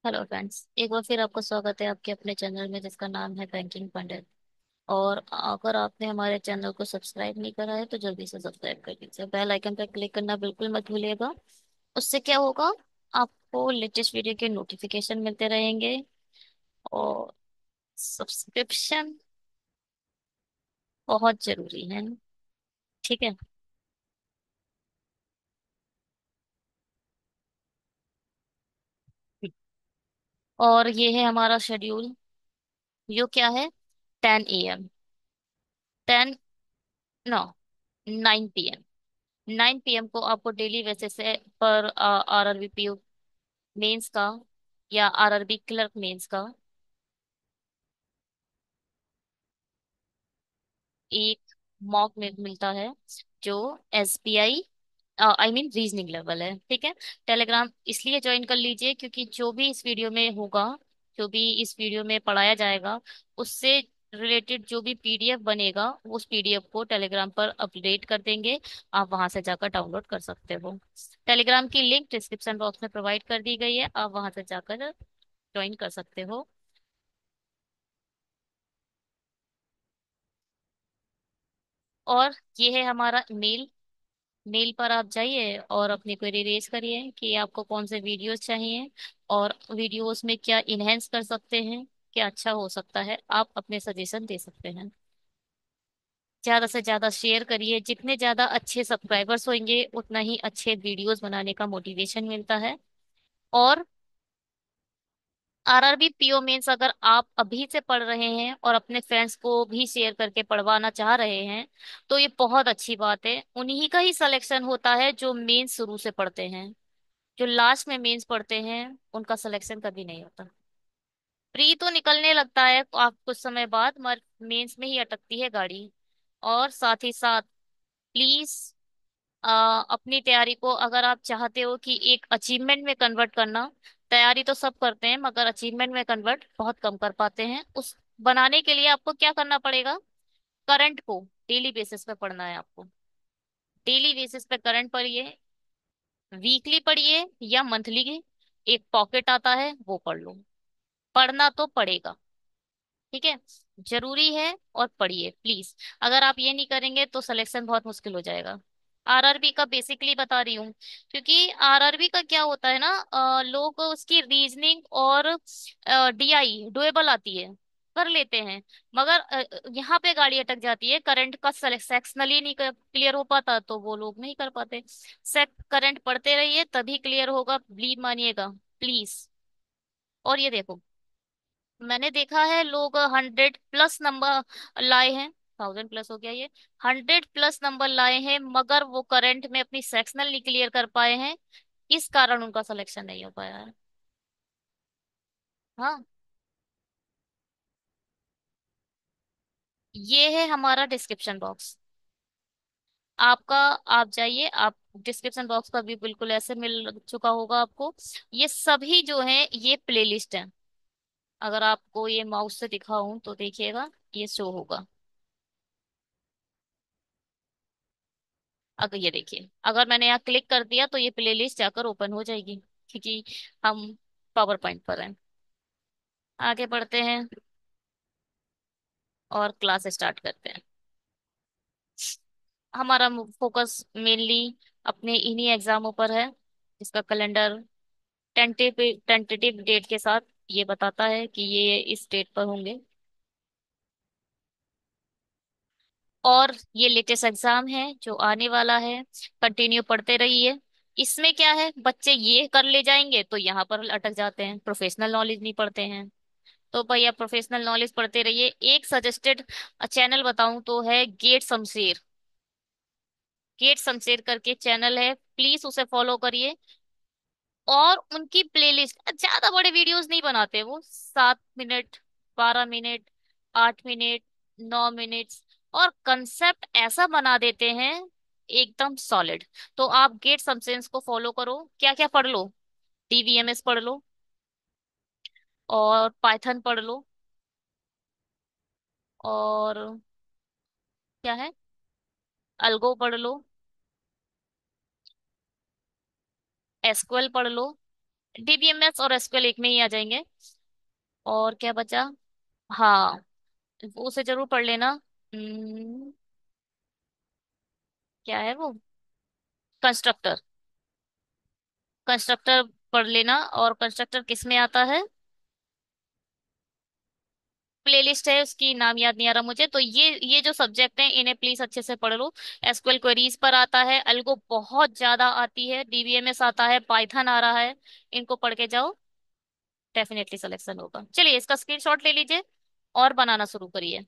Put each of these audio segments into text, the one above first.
Hello friends, एक बार फिर आपका स्वागत है आपके अपने चैनल में जिसका नाम है बैंकिंग पंडित। और अगर आपने हमारे चैनल को सब्सक्राइब नहीं करा है तो जल्दी से सब्सक्राइब कर लीजिए। बेल आइकन पर क्लिक करना बिल्कुल मत भूलिएगा। उससे क्या होगा, आपको लेटेस्ट वीडियो के नोटिफिकेशन मिलते रहेंगे। और सब्सक्रिप्शन बहुत जरूरी है। ठीक है। और ये है हमारा शेड्यूल। यो क्या है? 10 AM। 10, no, 9 PM। 9 PM को आपको डेली बेसिस से पर RRBP मेंस का या RRB क्लर्क मेंस का एक मॉक में मिलता है, जो SBI I mean reasoning level है। ठीक है। टेलीग्राम इसलिए ज्वाइन कर लीजिए क्योंकि जो भी इस वीडियो में होगा, जो भी इस वीडियो में पढ़ाया जाएगा, उससे रिलेटेड जो भी PDF बनेगा उस PDF को टेलीग्राम पर अपडेट कर देंगे। आप वहां से जाकर डाउनलोड कर सकते हो। टेलीग्राम की लिंक डिस्क्रिप्शन बॉक्स में प्रोवाइड कर दी गई है, आप वहां से जाकर ज्वाइन कर सकते हो। और ये है हमारा मेल। मेल पर आप जाइए और अपनी क्वेरी रेज करिए कि आपको कौन से वीडियोस चाहिए और वीडियोस में क्या इनहेंस कर सकते हैं, क्या अच्छा हो सकता है। आप अपने सजेशन दे सकते हैं। ज्यादा से ज्यादा शेयर करिए। जितने ज्यादा अच्छे सब्सक्राइबर्स होंगे उतना ही अच्छे वीडियोस बनाने का मोटिवेशन मिलता है। और RRB PO मेंस अगर आप अभी से पढ़ रहे हैं और अपने फ्रेंड्स को भी शेयर करके पढ़वाना चाह रहे हैं तो ये बहुत अच्छी बात है। उन्हीं का ही सिलेक्शन होता है जो मेंस शुरू से पढ़ते हैं। जो लास्ट में मेंस पढ़ते हैं उनका सिलेक्शन कभी नहीं होता। प्री तो निकलने लगता है आप कुछ समय बाद, मगर मेंस में ही अटकती है गाड़ी। और साथ ही साथ प्लीज अपनी तैयारी को अगर आप चाहते हो कि एक अचीवमेंट में कन्वर्ट करना, तैयारी तो सब करते हैं मगर अचीवमेंट में कन्वर्ट बहुत कम कर पाते हैं। उस बनाने के लिए आपको क्या करना पड़ेगा? करंट को डेली बेसिस पे पढ़ना है आपको। डेली बेसिस पे करंट पढ़िए, वीकली पढ़िए या मंथली। एक पॉकेट आता है वो पढ़ लो। पढ़ना तो पड़ेगा। ठीक है। जरूरी है और पढ़िए प्लीज। अगर आप ये नहीं करेंगे तो सिलेक्शन बहुत मुश्किल हो जाएगा। RRB का बेसिकली बता रही हूँ क्योंकि RRB का क्या होता है ना, लोग उसकी रीजनिंग और DI डुएबल आती है, कर लेते हैं। मगर यहाँ पे गाड़ी अटक जाती है, करंट का सेक्शनली नहीं क्लियर हो पाता तो वो लोग नहीं कर पाते। करंट पढ़ते रहिए तभी क्लियर होगा, बिलीव मानिएगा प्लीज। और ये देखो, मैंने देखा है लोग 100+ नंबर लाए हैं। 1000+ हो गया ये। 100+ नंबर लाए हैं मगर वो करंट में अपनी सेक्शनल नहीं क्लियर कर पाए हैं। इस कारण उनका सिलेक्शन नहीं हो पाया है। हाँ। ये है हमारा डिस्क्रिप्शन बॉक्स आपका। आप जाइए, आप डिस्क्रिप्शन बॉक्स का भी बिल्कुल ऐसे मिल चुका होगा आपको। ये सभी जो है ये प्लेलिस्ट है। अगर आपको ये माउस से दिखाऊं तो देखिएगा, ये शो होगा। अगर ये देखिए, अगर मैंने यहाँ क्लिक कर दिया तो ये प्लेलिस्ट जाकर ओपन हो जाएगी क्योंकि हम पावर पॉइंट पर हैं। आगे बढ़ते हैं और क्लास स्टार्ट करते हैं। हमारा फोकस मेनली अपने इन्हीं एग्जामों पर है। इसका कैलेंडर टेंटेटिव टेंटेटिव डेट के साथ ये बताता है कि ये इस डेट पर होंगे। और ये लेटेस्ट एग्जाम है जो आने वाला है। कंटिन्यू पढ़ते रहिए। इसमें क्या है, बच्चे ये कर ले जाएंगे तो यहाँ पर अटक जाते हैं, प्रोफेशनल नॉलेज नहीं पढ़ते हैं। तो भैया प्रोफेशनल नॉलेज पढ़ते रहिए। एक सजेस्टेड चैनल बताऊं तो है गेट शमशेर। गेट शमशेर करके चैनल है, प्लीज उसे फॉलो करिए। और उनकी प्लेलिस्ट ज्यादा बड़े वीडियोस नहीं बनाते वो, 7 मिनट, 12 मिनट, 8 मिनट, 9 मिनट। और कंसेप्ट ऐसा बना देते हैं एकदम सॉलिड। तो आप गेट शमशेर को फॉलो करो। क्या क्या पढ़ लो? DVMS पढ़ लो, और पाइथन पढ़ लो, और क्या है, अल्गो पढ़ लो, SQL पढ़ लो, डीबीएमएस और एसक्यूएल एक में ही आ जाएंगे। और क्या बचा? हाँ, वो उसे जरूर पढ़ लेना। क्या है वो? कंस्ट्रक्टर। कंस्ट्रक्टर पढ़ लेना। और कंस्ट्रक्टर किस में आता है? प्लेलिस्ट है उसकी, नाम याद नहीं आ रहा मुझे। तो ये जो सब्जेक्ट हैं इन्हें प्लीज अच्छे से पढ़ लो। एसक्यूएल क्वेरीज पर आता है, अल्गो बहुत ज्यादा आती है, डीबीएमएस आता है, पाइथन आ रहा है। इनको पढ़ के जाओ, डेफिनेटली सिलेक्शन होगा। चलिए इसका स्क्रीनशॉट ले लीजिए और बनाना शुरू करिए।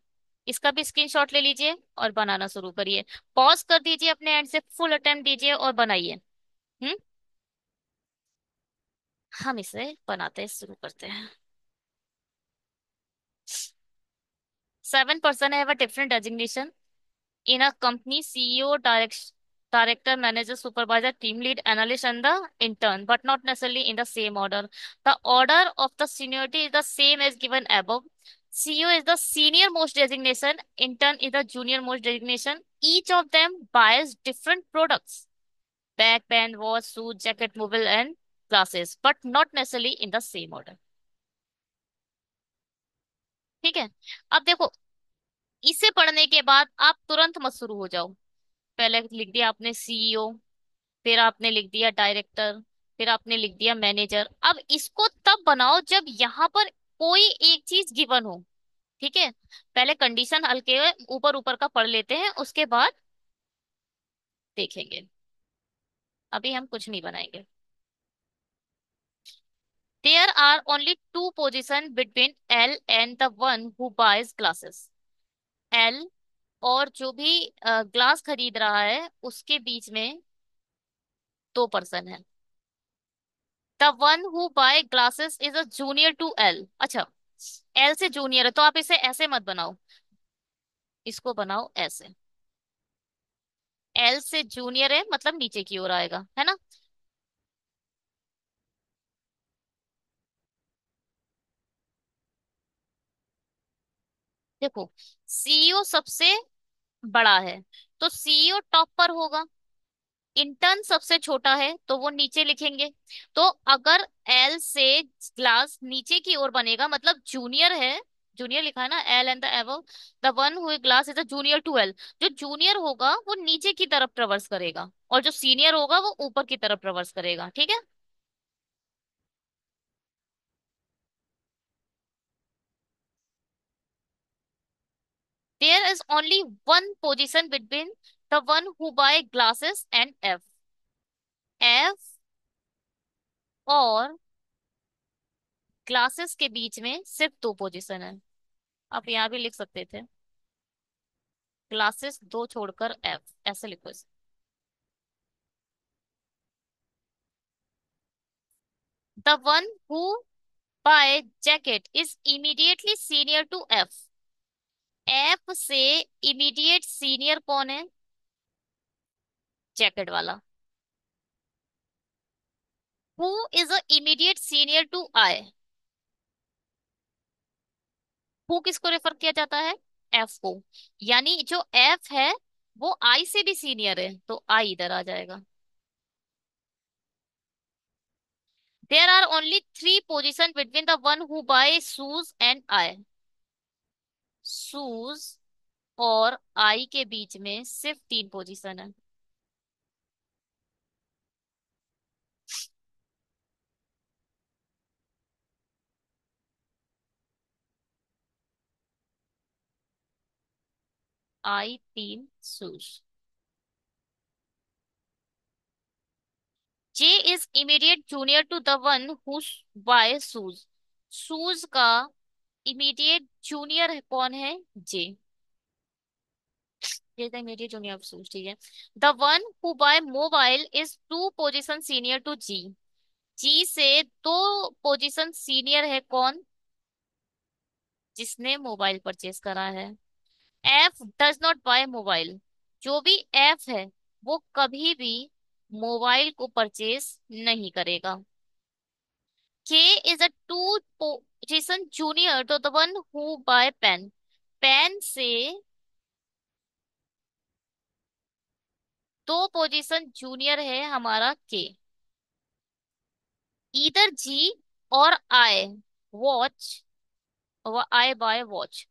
इसका भी स्क्रीनशॉट ले लीजिए और बनाना शुरू करिए। पॉज कर दीजिए, अपने एंड से फुल अटेम्प्ट दीजिए और बनाइए। हम्म। हम इसे बनाते शुरू करते हैं। 7 person have a different designation in a company: CEO, director, manager, supervisor, team lead, analyst, and the intern, but not necessarily in the same order. The order of the seniority is the same as given above. CEO is the senior most designation, intern is the junior most designation. Each of them buys different products: bag, pen, watch, shoes, jacket, mobile, and glasses, but not necessarily in the same order. ठीक है। अब देखो, इसे पढ़ने के बाद आप तुरंत मत शुरू हो जाओ। पहले लिख दिया आपने सीईओ, फिर आपने लिख दिया डायरेक्टर, फिर आपने लिख दिया मैनेजर। अब इसको तब बनाओ जब यहाँ पर कोई एक चीज गिवन हो। ठीक है, पहले कंडीशन हल्के ऊपर ऊपर का पढ़ लेते हैं, उसके बाद देखेंगे। अभी हम कुछ नहीं बनाएंगे। There are only two positions between L and the one who buys glasses. L और जो भी ग्लास खरीद रहा है उसके बीच में 2 पर्सन है। The one who buy glasses is a junior to L. अच्छा, एल से जूनियर है तो आप इसे ऐसे मत बनाओ, इसको बनाओ ऐसे। एल से जूनियर है मतलब नीचे की ओर आएगा, है ना? देखो, सीईओ सबसे बड़ा है तो सीईओ टॉप पर होगा। इंटर्न सबसे छोटा है तो वो नीचे लिखेंगे। तो अगर एल से ग्लास नीचे की ओर बनेगा मतलब जूनियर है। जूनियर लिखा है ना, L and the above, the one who glass is a junior to L. जो जूनियर होगा वो नीचे की तरफ ट्रेवर्स करेगा और जो सीनियर होगा वो ऊपर की तरफ ट्रेवर्स करेगा। ठीक है। There is only one position between the one who buy glasses and F. F और ग्लासेस के बीच में सिर्फ 2 पोजीशन है। आप यहाँ भी लिख सकते थे, क्लासेस दो छोड़कर एफ, ऐसे लिखो इसे। The one who buy jacket is immediately senior to F. F से इमीडिएट सीनियर कौन है? जैकेट वाला। Who is a immediate senior to I? Who किसको रेफर किया जाता है? एफ को। यानी जो एफ है वो आई से भी सीनियर है तो आई इधर आ जाएगा। There are only 3 position between the one who buy shoes and I. Shoes और आई के बीच में सिर्फ 3 पोजीशन है। I 3 shoes. J is immediate junior to the one who buy shoes. Shoes का इमीडिएट जूनियर है कौन है? J. J the immediate junior of shoes, ठीक है। The one who buy mobile is 2 position senior to G. G से 2 position senior है कौन? जिसने मोबाइल परचेज करा है। F does not buy mobile. जो भी एफ है वो कभी भी मोबाइल को परचेज नहीं करेगा। K is a 2 position junior to the one who buy pen. Pen से 2 पोजीशन जूनियर है हमारा के। इधर जी और I watch, I buy watch,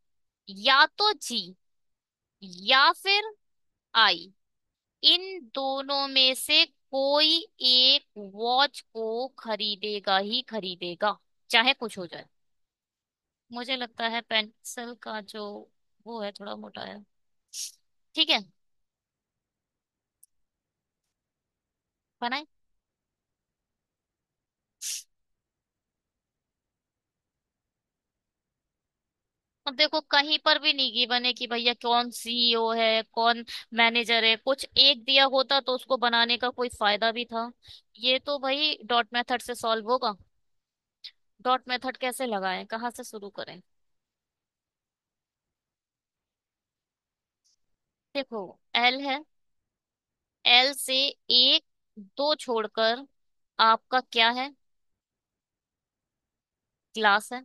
या तो जी या फिर आई, इन दोनों में से कोई एक वॉच को खरीदेगा ही खरीदेगा, चाहे कुछ हो जाए। मुझे लगता है पेंसिल का जो वो है थोड़ा मोटा है। ठीक है, बनाए। अब देखो कहीं पर भी नहीं गिवन है कि भैया कौन सीईओ है कौन मैनेजर है, कुछ एक दिया होता तो उसको बनाने का कोई फायदा भी था। ये तो भाई डॉट मेथड से सॉल्व होगा। डॉट मेथड कैसे लगाएं, कहाँ से शुरू करें? देखो, एल है, एल से एक दो छोड़कर आपका क्या है? ग्लास है।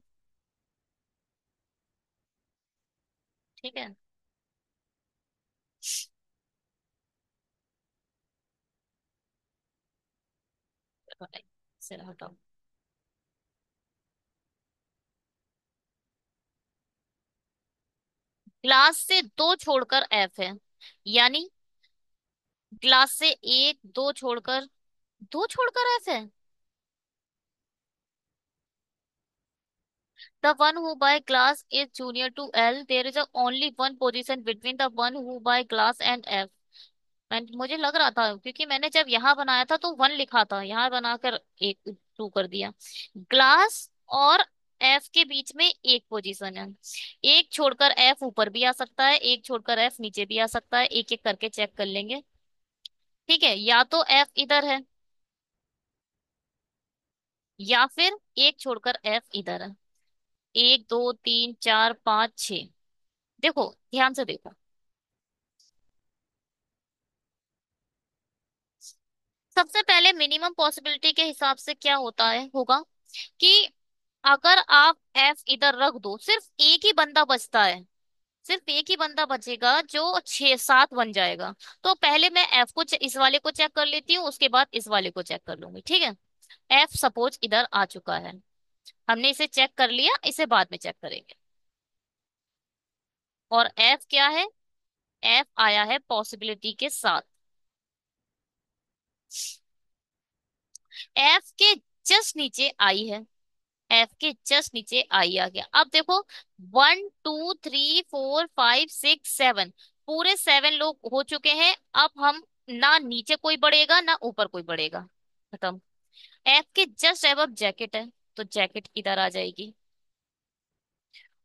ठीक है, से हटाओ। ग्लास से दो छोड़कर एफ है, यानी ग्लास से एक दो छोड़कर एफ है। The one who buy glass is junior to L. There is a only one position between the one who buy glass and F. मुझे लग रहा था क्योंकि मैंने जब यहाँ बनाया था तो वन लिखा था, यहाँ बनाकर एक टू कर दिया। ग्लास और एफ के बीच में एक पोजीशन है, एक छोड़कर एफ ऊपर भी आ सकता है, एक छोड़कर एफ नीचे भी आ सकता है, एक एक करके चेक कर लेंगे। ठीक है, या तो एफ इधर है या फिर एक छोड़कर एफ इधर है। एक दो तीन चार पाँच छ, देखो ध्यान से देखो। सबसे पहले मिनिमम पॉसिबिलिटी के हिसाब से क्या होता है होगा कि अगर आप एफ इधर रख दो, सिर्फ एक ही बंदा बचता है, सिर्फ एक ही बंदा बचेगा जो छह सात बन जाएगा। तो पहले मैं एफ को इस वाले को चेक कर लेती हूँ, उसके बाद इस वाले को चेक कर लूंगी। ठीक है, एफ सपोज इधर आ चुका है, हमने इसे चेक कर लिया, इसे बाद में चेक करेंगे। और एफ क्या है? एफ आया है पॉसिबिलिटी के साथ। एफ के जस्ट नीचे आई है, एफ के जस्ट नीचे आई आ गया। अब देखो, 1 2 3 4 5 6 7, पूरे 7 लोग हो चुके हैं। अब हम ना नीचे कोई बढ़ेगा ना ऊपर कोई बढ़ेगा, खत्म। एफ के जस्ट एबव जैकेट है, तो जैकेट इधर आ जाएगी।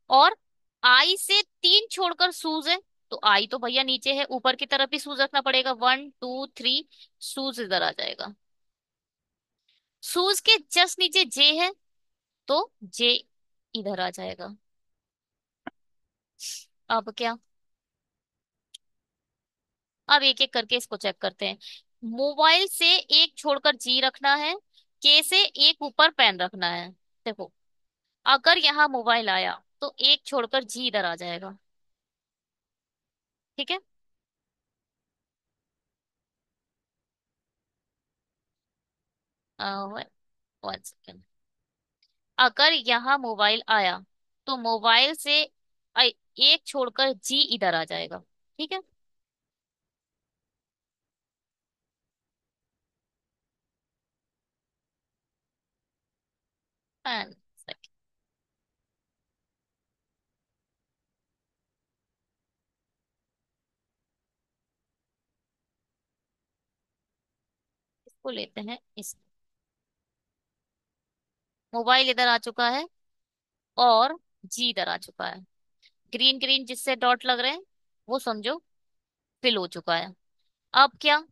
और आई से तीन छोड़कर शूज है, तो आई तो भैया नीचे है, ऊपर की तरफ भी शूज रखना पड़ेगा। 1 2 3, शूज इधर आ जाएगा। शूज के जस्ट नीचे जे है, तो जे इधर आ जाएगा। अब क्या? अब एक एक करके इसको चेक करते हैं। मोबाइल से एक छोड़कर जी रखना है, के से एक ऊपर पेन रखना है। देखो, अगर यहाँ मोबाइल आया तो एक छोड़कर जी इधर आ जाएगा। ठीक है, वन वन सेकेंड। अगर यहाँ मोबाइल आया तो मोबाइल से एक छोड़कर जी इधर आ जाएगा। ठीक है, वन सेकेंड, इसको लेते हैं इस। मोबाइल इधर आ चुका है और जी इधर आ चुका है। ग्रीन ग्रीन जिससे डॉट लग रहे हैं वो समझो फिल हो चुका है। अब क्या?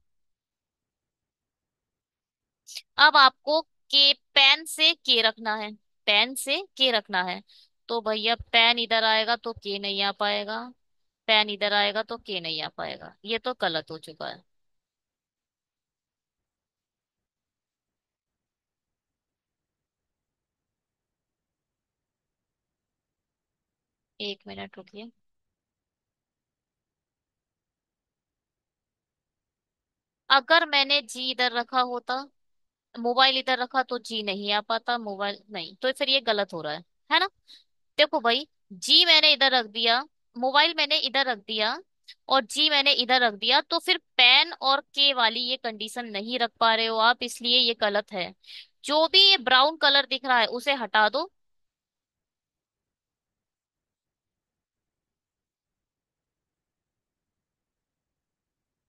अब आपको के पेन से के रखना है, पेन से के रखना है। तो भैया पेन इधर आएगा तो के नहीं आ पाएगा, पेन इधर आएगा तो के नहीं आ पाएगा, ये तो गलत हो चुका है। 1 मिनट रुकिए। अगर मैंने जी इधर रखा होता मोबाइल इधर रखा तो जी नहीं आ पाता, मोबाइल नहीं, तो फिर ये गलत हो रहा है ना। देखो भाई, जी मैंने इधर रख दिया, मोबाइल मैंने इधर रख दिया, और जी मैंने इधर रख दिया, तो फिर पेन और के वाली ये कंडीशन नहीं रख पा रहे हो आप, इसलिए ये गलत है। जो भी ये ब्राउन कलर दिख रहा है उसे हटा दो।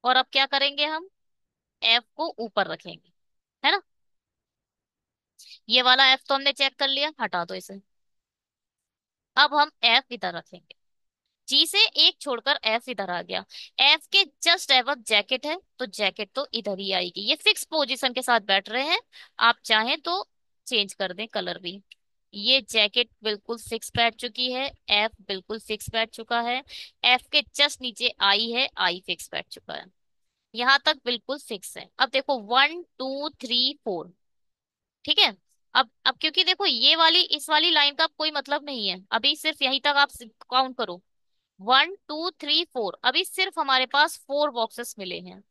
और अब क्या करेंगे हम, एफ को ऊपर रखेंगे, है ना। ये वाला एफ तो हमने चेक कर लिया, हटा दो इसे। अब हम एफ इधर रखेंगे, जी से एक छोड़कर एफ इधर आ गया। एफ के जस्ट एबव जैकेट है, तो जैकेट तो इधर ही आएगी, ये फिक्स पोजीशन के साथ बैठ रहे हैं। आप चाहें तो चेंज कर दें कलर भी। ये जैकेट बिल्कुल फिक्स बैठ चुकी है, एफ बिल्कुल फिक्स बैठ चुका है। एफ के जस्ट नीचे आई है, आई फिक्स बैठ चुका है। यहां तक बिल्कुल फिक्स है। अब देखो 1 2 3 4, ठीक है। अब क्योंकि देखो ये वाली इस वाली लाइन का कोई मतलब नहीं है, अभी सिर्फ यहीं तक आप काउंट करो। 1 2 3 4, अभी सिर्फ हमारे पास 4 बॉक्सेस मिले हैं।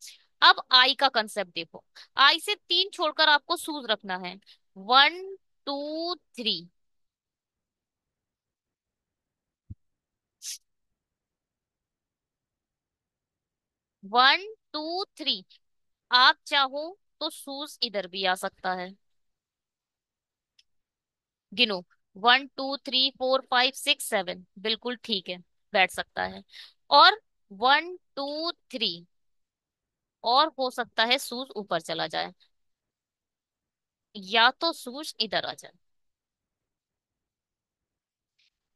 अब आई का कंसेप्ट देखो, आई से 3 छोड़कर आपको शूज रखना है। 1 2 3, 1 2 3। आप चाहो तो शूज इधर भी आ सकता है। गिनो, 1 2 3 4 5 6 7, बिल्कुल ठीक है, बैठ सकता है। और 1 2 3, और हो सकता है शूज ऊपर चला जाए, या तो शूज इधर आ जाए।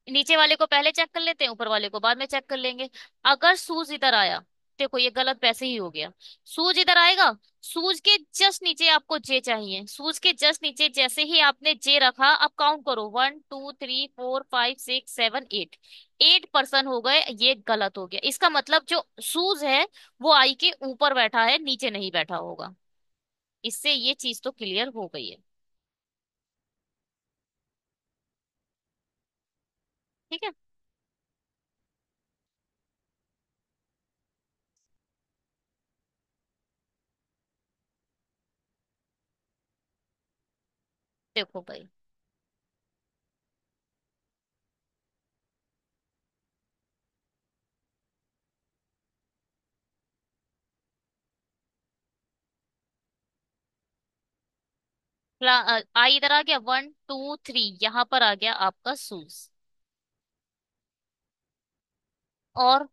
नीचे वाले को पहले चेक कर लेते हैं, ऊपर वाले को बाद में चेक कर लेंगे। अगर सूज इधर आया, देखो ये गलत वैसे ही हो गया। सूज इधर आएगा, सूज के जस्ट नीचे आपको जे चाहिए, सूज के जस्ट नीचे जैसे ही आपने जे रखा, अब काउंट करो, 1 2 3 4 5 6 7 8। 8 पर्सन हो गए, ये गलत हो गया। इसका मतलब जो सूज है वो आई के ऊपर बैठा है, नीचे नहीं बैठा होगा। इससे ये चीज तो क्लियर हो गई है। ठीक है। देखो भाई, आई इधर आ गया, 1 2 3, यहाँ पर आ गया आपका शूज। और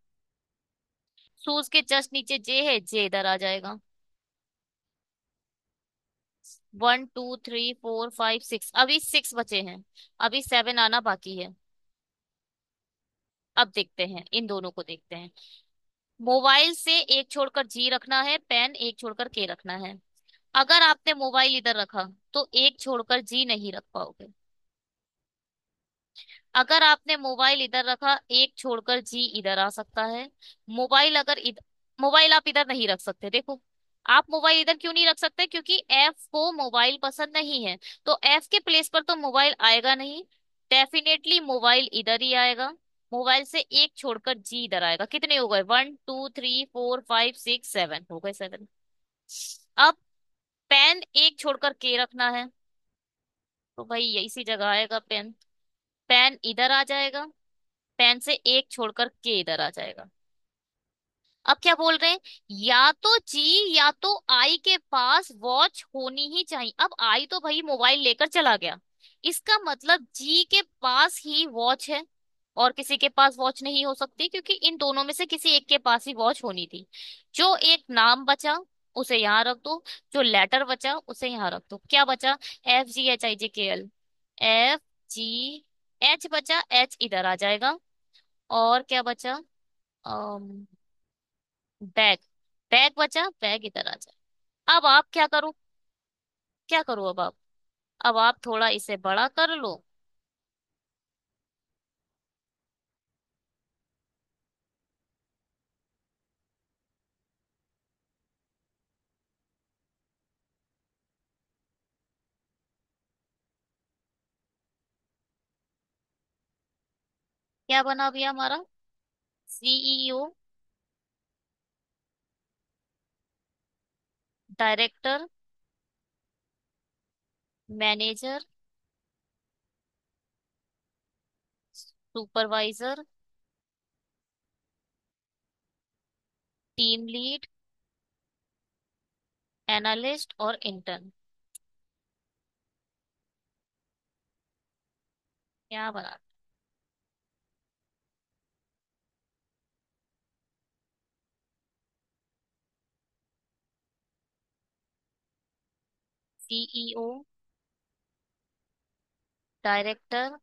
शूज के जस्ट नीचे जे है, जे इधर आ जाएगा। 1 2 3 4 5 6, अभी 6 बचे हैं, अभी 7 आना बाकी है। अब देखते हैं, इन दोनों को देखते हैं। मोबाइल से एक छोड़कर जी रखना है, पेन एक छोड़कर के रखना है। अगर आपने मोबाइल इधर रखा तो एक छोड़कर जी नहीं रख पाओगे। अगर आपने मोबाइल इधर रखा, एक छोड़कर जी इधर आ सकता है। मोबाइल अगर मोबाइल आप इधर नहीं रख सकते, देखो। आप मोबाइल इधर क्यों नहीं रख सकते, क्योंकि एफ को मोबाइल पसंद नहीं है। तो एफ के प्लेस पर तो मोबाइल आएगा नहीं, डेफिनेटली मोबाइल इधर ही आएगा। मोबाइल से एक छोड़कर जी इधर आएगा। कितने हो गए, 1 2 3 4 5 6 7, हो गए 7। अब पेन एक छोड़कर के रखना है, तो भाई यही सी जगह आएगा पेन। पेन इधर आ जाएगा, पेन से एक छोड़कर के इधर आ जाएगा। अब क्या बोल रहे हैं, या तो जी या तो आई के पास वॉच होनी ही चाहिए। अब आई तो भाई मोबाइल लेकर चला गया, इसका मतलब जी के पास ही वॉच है। और किसी के पास वॉच नहीं हो सकती, क्योंकि इन दोनों में से किसी एक के पास ही वॉच होनी थी। जो एक नाम बचा उसे यहाँ रख दो, जो लेटर बचा उसे यहाँ रख दो। क्या बचा, FGHIJKL, FG, H बचा, H इधर आ जाएगा। और क्या बचा, बैग, बैग बचा, बैग इधर आ जाए। अब आप क्या करो, क्या करो अब आप थोड़ा इसे बड़ा कर लो। क्या बना भैया हमारा, CEO, director, manager, supervisor, team lead, analyst और इंटर्न। क्या बना? CEO, director,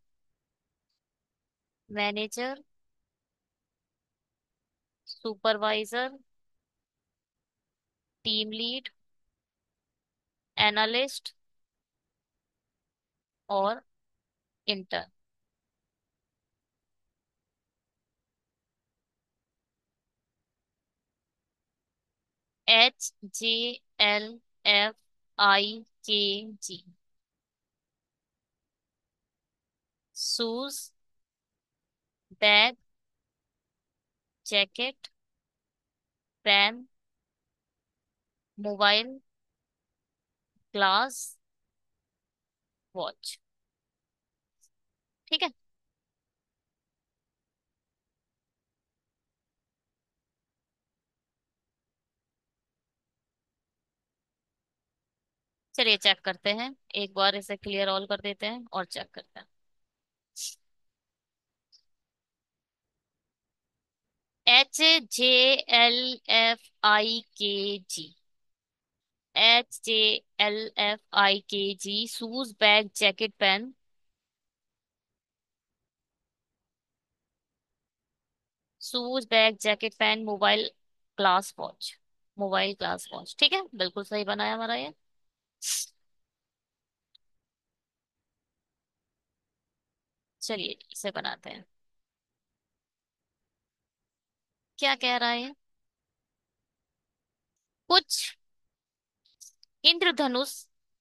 manager, supervisor, team lead, analyst और intern. HJLFIKG। Shoes, bag, jacket, pen, mobile, glass, watch. ठीक है। चलिए चेक करते हैं, एक बार इसे क्लियर ऑल कर देते हैं और चेक करते हैं। HJLFIKG। HJLFIKG, shoes, bag, jacket, pen. Shoes, bag, jacket, pen, mobile, glass, watch. Mobile, glass, watch. ठीक है, बिल्कुल सही बनाया हमारा ये। चलिए इसे बनाते हैं। क्या कह रहा है? कुछ इंद्रधनुष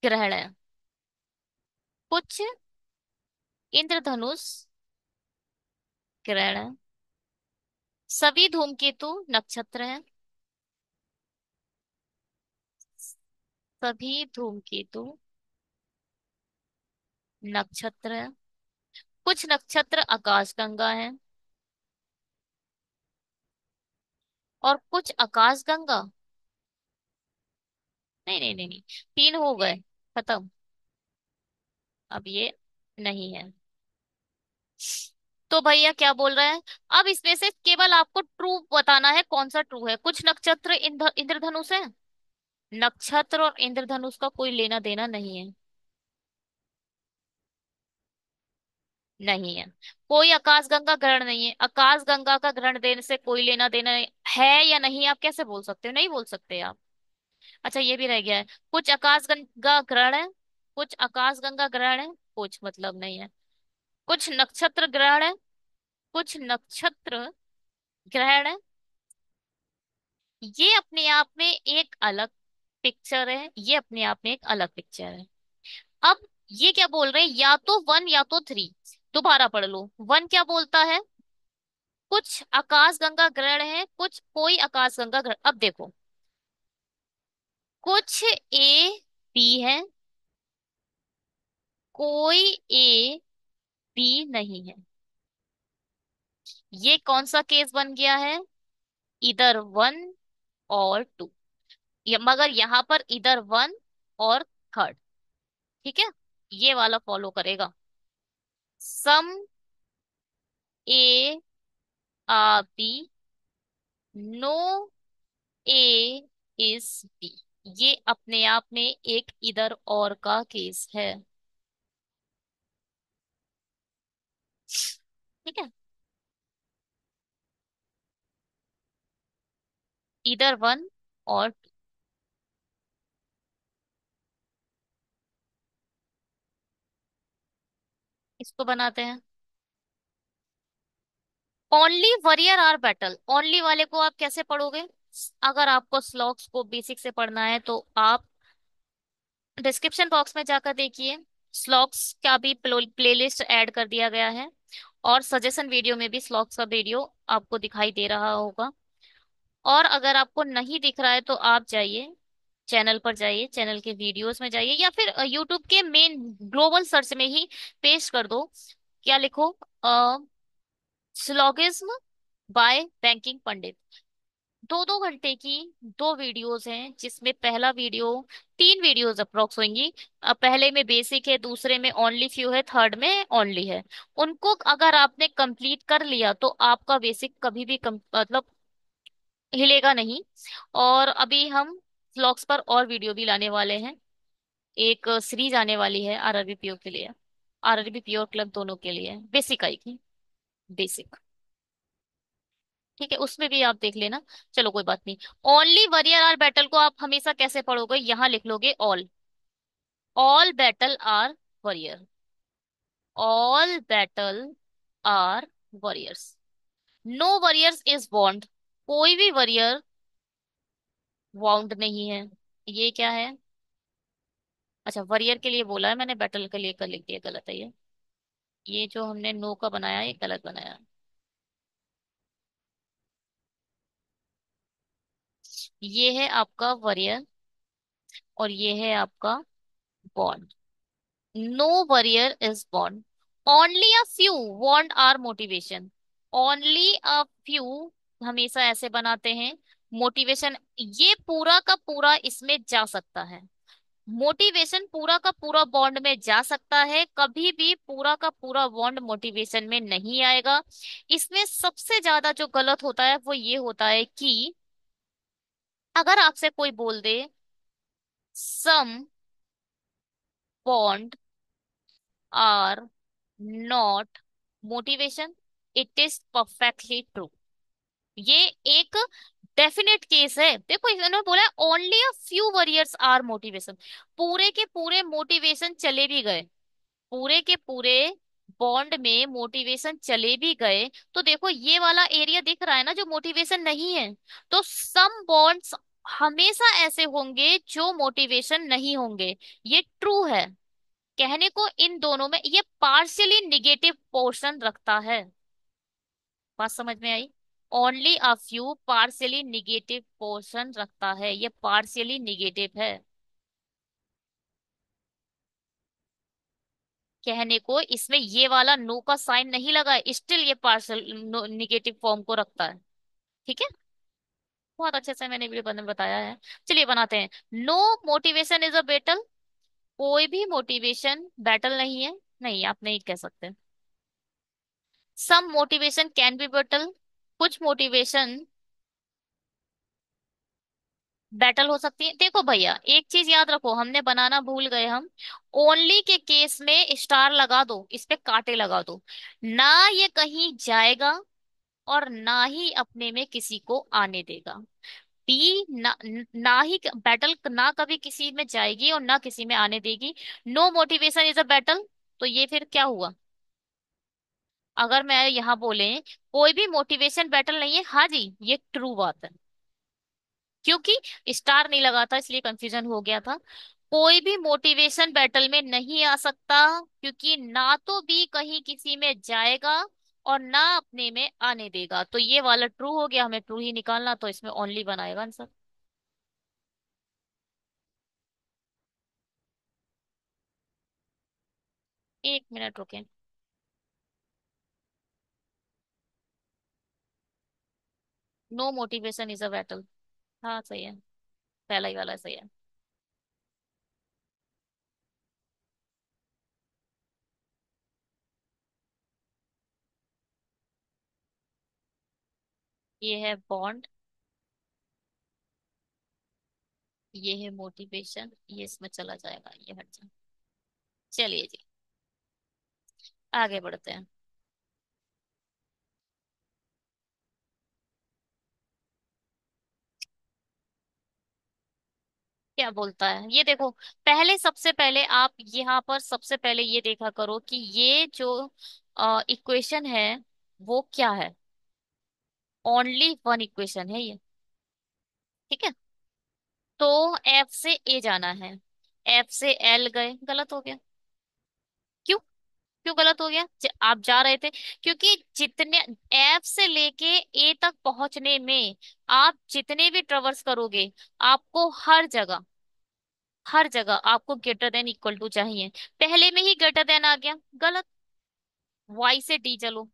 ग्रहण है। कुछ इंद्रधनुष ग्रहण है। सभी धूमकेतु नक्षत्र हैं। सभी धूमकेतु नक्षत्र हैं। कुछ नक्षत्र आकाशगंगा हैं। और कुछ आकाशगंगा। नहीं नहीं नहीं नहीं, तीन हो गए, खत्म। अब ये नहीं है। तो भैया क्या बोल रहा है? अब इसमें से केवल आपको ट्रू बताना है, कौन सा ट्रू है। कुछ नक्षत्र इंद्रधनुष है। नक्षत्र और इंद्रधनुष का कोई लेना देना नहीं है। नहीं है। कोई आकाशगंगा ग्रहण नहीं है। आकाशगंगा का ग्रहण देने से कोई लेना देना है या नहीं, आप कैसे बोल सकते हो? नहीं बोल सकते आप। अच्छा ये भी रह गया है। कुछ आकाशगंगा ग्रहण है। कुछ आकाशगंगा ग्रहण है, कुछ मतलब नहीं है। कुछ नक्षत्र ग्रहण है। कुछ नक्षत्र ग्रहण है। ये अपने आप में एक अलग पिक्चर है। ये अपने आप में एक अलग पिक्चर है। अब ये क्या बोल रहे हैं, या तो वन या तो थ्री। दोबारा पढ़ लो। वन क्या बोलता है? कुछ आकाशगंगा ग्रहण है, कुछ कोई आकाशगंगा ग्रहण। अब देखो, कुछ ए बी है, कोई ए बी नहीं है। ये कौन सा केस बन गया है? इधर वन और टू। मगर यहाँ पर इधर वन और थर्ड। ठीक है, ये वाला फॉलो करेगा। Some A are B, no A is B. ये अपने आप में एक इधर और का केस है। ठीक है, इधर वन और इसको बनाते हैं। Only warrior are battle, only वाले को आप कैसे पढ़ोगे? अगर आपको स्लॉक्स को बेसिक से पढ़ना है तो आप डिस्क्रिप्शन बॉक्स में जाकर देखिए। स्लॉक्स का भी प्लेलिस्ट ऐड कर दिया गया है। और सजेशन वीडियो में भी स्लॉक्स का वीडियो आपको दिखाई दे रहा होगा। और अगर आपको नहीं दिख रहा है तो आप जाइए चैनल पर जाइए, चैनल के वीडियोस में जाइए, या फिर यूट्यूब के मेन ग्लोबल सर्च में ही पेस्ट कर दो। क्या लिखो? स्लॉगिज्म बाय बैंकिंग पंडित। 2-2 घंटे की 2 वीडियोस हैं, जिसमें पहला वीडियो, 3 वीडियोस अप्रोक्स होंगी। पहले में बेसिक है, दूसरे में ओनली फ्यू है, थर्ड में ओनली है। उनको अगर आपने कंप्लीट कर लिया तो आपका बेसिक कभी भी मतलब हिलेगा नहीं। और अभी हम व्लॉग्स पर और वीडियो भी लाने वाले हैं। एक सीरीज आने वाली है आरआरबी पीओ के लिए, आरआरबी पीओ क्लब दोनों के लिए, बेसिक आएगी, बेसिक। ठीक है, उसमें भी आप देख लेना। चलो कोई बात नहीं। ओनली वरियर आर बैटल को आप हमेशा कैसे पढ़ोगे? यहां लिख लोगे all battle are warrior, all battle are warriors, no warriors is bond, कोई भी वरियर वाउंड नहीं है। ये क्या है? अच्छा, वरियर के लिए बोला है मैंने, बैटल के लिए कर लिख दिया, गलत है ये जो हमने नो का बनाया ये गलत बनाया। ये है आपका वरियर और ये है आपका bond. No warrior is bond, only a few want are motivation, only a few हमेशा ऐसे बनाते हैं। मोटिवेशन ये पूरा का पूरा इसमें जा सकता है, मोटिवेशन पूरा का पूरा बॉन्ड में जा सकता है, कभी भी पूरा का पूरा बॉन्ड मोटिवेशन में नहीं आएगा। इसमें सबसे ज्यादा जो गलत होता है वो ये होता है कि अगर आपसे कोई बोल दे some bond are not motivation, it is perfectly true. ये एक डेफिनेट केस है। देखो इन्होंने बोला है only a few warriors are motivation, पूरे के पूरे मोटिवेशन चले भी गए, पूरे के पूरे बॉन्ड में मोटिवेशन चले भी गए, तो देखो ये वाला एरिया दिख रहा है ना जो मोटिवेशन नहीं है। तो सम बॉन्ड्स हमेशा ऐसे होंगे जो मोटिवेशन नहीं होंगे, ये ट्रू है। कहने को इन दोनों में ये पार्शियली निगेटिव पोर्शन रखता है। बात समझ में आई? Only a few partially negative portion रखता है, ये पार्शियली निगेटिव है। कहने को इसमें ये वाला नो का साइन नहीं लगा है, स्टिल ये पार्शियल निगेटिव फॉर्म को रखता है। ठीक है, बहुत अच्छे से मैंने वीडियो में बताया है। चलिए बनाते हैं। No motivation is a battle, कोई भी मोटिवेशन बैटल नहीं है, नहीं आप नहीं कह सकते। Some motivation can be battle, कुछ मोटिवेशन बैटल हो सकती है। देखो भैया एक चीज याद रखो, हमने बनाना भूल गए हम। ओनली के केस में स्टार लगा दो, इस पे कांटे लगा दो, ना ये कहीं जाएगा और ना ही अपने में किसी को आने देगा। बी ना, ना ही बैटल ना कभी किसी में जाएगी और ना किसी में आने देगी। No motivation is a battle, तो ये फिर क्या हुआ? अगर मैं यहाँ बोले कोई भी मोटिवेशन बैटल नहीं है, हाँ जी ये ट्रू बात है, क्योंकि स्टार नहीं लगा था इसलिए कंफ्यूजन हो गया था। कोई भी मोटिवेशन बैटल में नहीं आ सकता, क्योंकि ना तो भी कहीं किसी में जाएगा और ना अपने में आने देगा, तो ये वाला ट्रू हो गया, हमें ट्रू ही निकालना, तो इसमें ओनली बनाएगा आंसर। 1 मिनट रुके। No motivation is a battle, हाँ सही है, पहला ही वाला सही है। ये है बॉन्ड, ये है मोटिवेशन, ये इसमें चला जाएगा, ये हट जाए। चलिए जी, आगे बढ़ते हैं। क्या बोलता है ये देखो, पहले सबसे पहले आप यहाँ पर सबसे पहले ये देखा करो कि ये जो इक्वेशन है वो क्या है। ओनली वन इक्वेशन है ये। ठीक है, तो एफ से ए जाना है, एफ से एल गए, गलत हो गया। क्यों? क्यों गलत हो गया? आप जा रहे थे, क्योंकि जितने एफ से लेके ए तक पहुंचने में आप जितने भी ट्रेवर्स करोगे, आपको हर जगह हर जगह आपको ग्रेटर देन इक्वल टू चाहिए। पहले में ही ग्रेटर देन आ गया, गलत। वाई से डी चलो,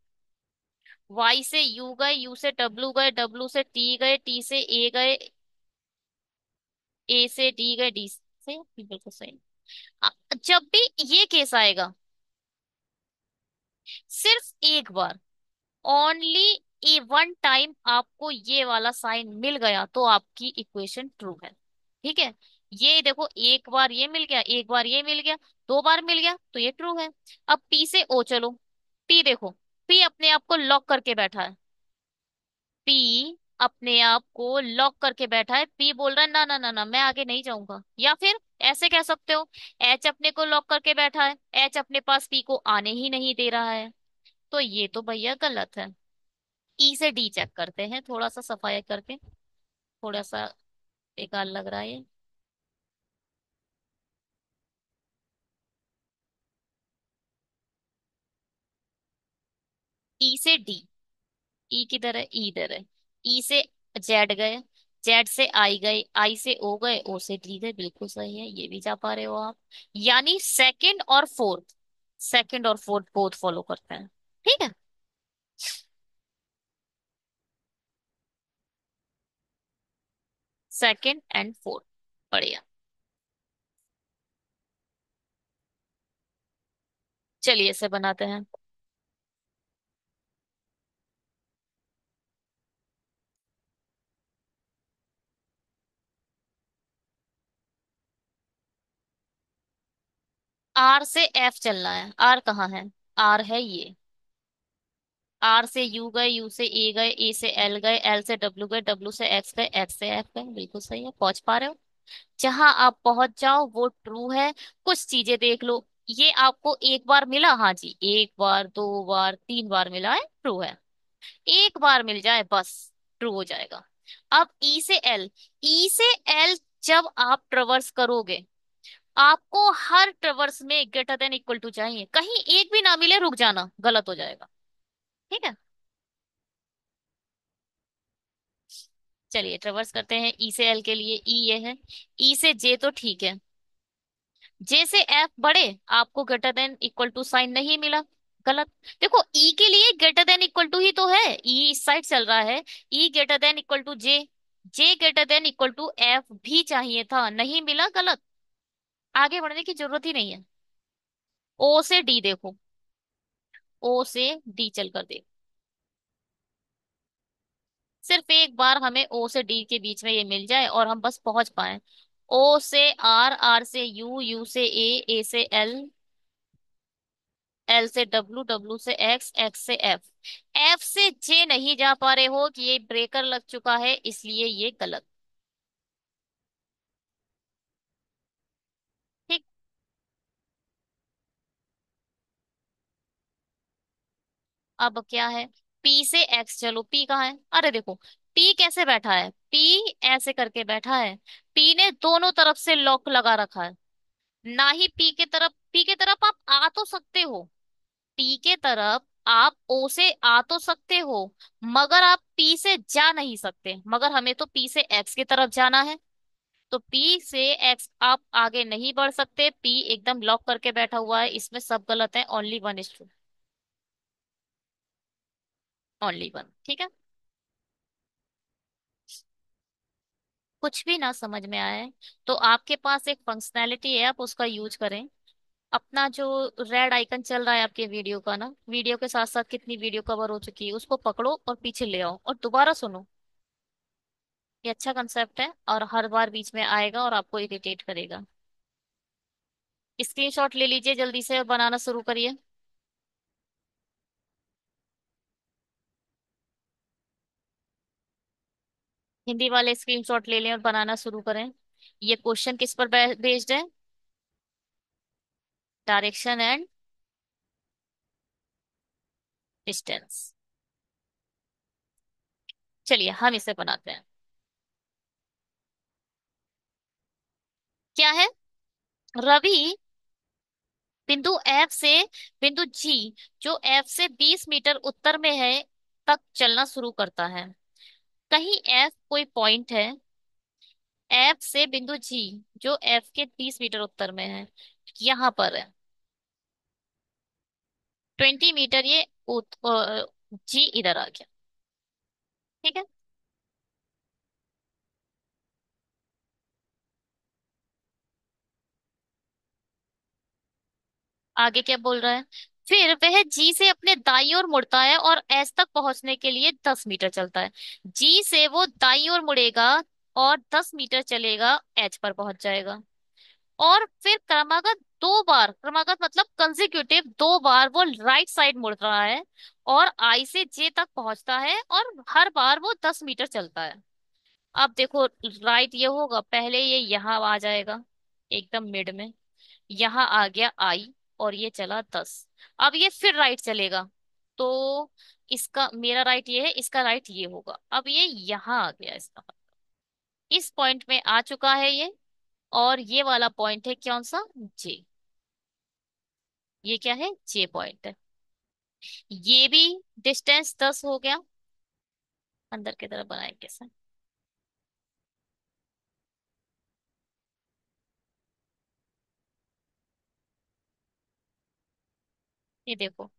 वाई से यू गए, यू से डब्लू गए, डब्लू से टी गए, टी से ए गए, ए से डी गए, डी से, बिल्कुल सही। अ- जब भी ये केस आएगा, सिर्फ एक बार, ओनली ए वन टाइम आपको ये वाला साइन मिल गया तो आपकी इक्वेशन ट्रू है। ठीक है। ये देखो, एक बार ये मिल गया, एक बार ये मिल गया, दो बार मिल गया तो ये ट्रू है। अब पी से ओ चलो। पी देखो, पी अपने आप को लॉक करके बैठा है। पी अपने आप को लॉक करके बैठा है। पी बोल रहा है ना ना ना ना, मैं आगे नहीं जाऊंगा। या फिर ऐसे कह सकते हो, एच अपने को लॉक करके बैठा है, एच अपने पास पी को आने ही नहीं दे रहा है। तो ये तो भैया गलत है। ई से डी चेक करते हैं थोड़ा सा सफाई करके, थोड़ा सा बेकार लग रहा है ये। ई से डी, ई किधर है, ई इधर है। ई से जेड गए, जेड से आई गए, आई से ओ गए, ओ से डी गए, बिल्कुल सही है, ये भी जा पा रहे हो आप। यानी सेकंड और फोर्थ, सेकंड और फोर्थ बोथ फॉलो करते हैं। ठीक है। सेकंड एंड फोर्थ, बढ़िया। चलिए इसे बनाते हैं। आर से एफ चलना है, आर कहाँ है, आर है ये। आर से यू गए, यू से ए गए, ए से एल गए, एल से डब्ल्यू गए, डब्ल्यू से एक्स गए, एक्स से एफ गए, बिल्कुल सही है, पहुंच पा रहे हो। जहां आप पहुंच जाओ वो ट्रू है। कुछ चीजें देख लो, ये आपको एक बार मिला, हाँ जी, एक बार, दो बार, तीन बार मिला है, ट्रू है। एक बार मिल जाए बस, ट्रू हो जाएगा। अब ई से एल, ई से एल जब आप ट्रेवर्स करोगे, आपको हर ट्रेवर्स में ग्रेटर देन इक्वल टू चाहिए। कहीं एक भी ना मिले रुक जाना, गलत हो जाएगा। ठीक है। चलिए ट्रेवर्स करते हैं ई से एल के लिए। ई ये है, ई से जे तो ठीक है, जे से एफ बड़े, आपको greater than equal to sign नहीं मिला, गलत। देखो ई के लिए ग्रेटर देन इक्वल टू ही तो है, ई इस साइड चल रहा है। E greater than equal to J, J greater than equal to F भी चाहिए था, नहीं मिला, गलत। आगे बढ़ने की जरूरत ही नहीं है। ओ से डी देखो, ओ से डी चल कर देखो। सिर्फ एक बार हमें ओ से डी के बीच में ये मिल जाए और हम बस पहुंच पाए। ओ से आर, आर से यू, यू से ए से एल, एल से डब्लू, डब्लू से एक्स, एक्स से एफ, एफ से जे नहीं जा पा रहे हो कि ये ब्रेकर लग चुका है, इसलिए ये गलत। ठीक। अब क्या है, पी से एक्स चलो, पी कहाँ है, अरे देखो, पी कैसे बैठा है, पी ऐसे करके बैठा है। पी ने दोनों तरफ से लॉक लगा रखा है। ना ही पी के तरफ, पी के तरफ आप आ तो सकते हो, पी के तरफ आप ओ से आ तो सकते हो, मगर आप पी से जा नहीं सकते। मगर हमें तो पी से एक्स की तरफ जाना है, तो पी से एक्स आप आगे नहीं बढ़ सकते। पी एकदम लॉक करके बैठा हुआ है, इसमें सब गलत है, only one is true, only one. ठीक है। कुछ भी ना समझ में आए तो आपके पास एक फंक्शनैलिटी है, आप उसका यूज करें। अपना जो रेड आइकन चल रहा है आपके वीडियो का ना, वीडियो के साथ साथ कितनी वीडियो कवर हो चुकी है उसको पकड़ो और पीछे ले आओ और दोबारा सुनो। ये अच्छा कंसेप्ट है और हर बार बीच में आएगा और आपको इरिटेट करेगा। स्क्रीनशॉट ले लीजिए जल्दी से और बनाना शुरू करिए। हिंदी वाले स्क्रीनशॉट ले लें और बनाना शुरू करें। ये क्वेश्चन किस पर बेस्ड है, डायरेक्शन एंड डिस्टेंस। चलिए हम इसे बनाते हैं। क्या है, रवि बिंदु एफ से बिंदु जी, जो एफ से 20 मीटर उत्तर में है, तक चलना शुरू करता है। कहीं एफ कोई पॉइंट है, एफ से बिंदु जी, जो एफ के 30 मीटर उत्तर में है, यहाँ पर है। 20 मीटर ये जी इधर आ गया। ठीक है। आगे क्या बोल रहा है? फिर वह जी से अपने दाईं ओर मुड़ता है और एस तक पहुंचने के लिए 10 मीटर चलता है। जी से वो दाईं ओर मुड़ेगा और 10 मीटर चलेगा, एच पर पहुंच जाएगा। और फिर क्रमागत 2 बार, क्रमागत मतलब कंसेक्यूटिव 2 बार वो राइट साइड मुड़ रहा है और आई से जे तक पहुंचता है, और हर बार वो 10 मीटर चलता है। अब देखो, राइट ये होगा, पहले ये यहाँ आ जाएगा एकदम मिड में, यहाँ आ गया आई, और ये चला 10। अब ये फिर राइट चलेगा, तो इसका, मेरा राइट ये है, इसका राइट ये होगा। अब ये यहाँ आ गया, इसका मतलब इस पॉइंट में आ चुका है ये। और ये वाला पॉइंट है कौन सा? जे। ये क्या है? जे पॉइंट है। ये भी डिस्टेंस 10 हो गया। अंदर की तरफ बनाए कैसे? ये देखो,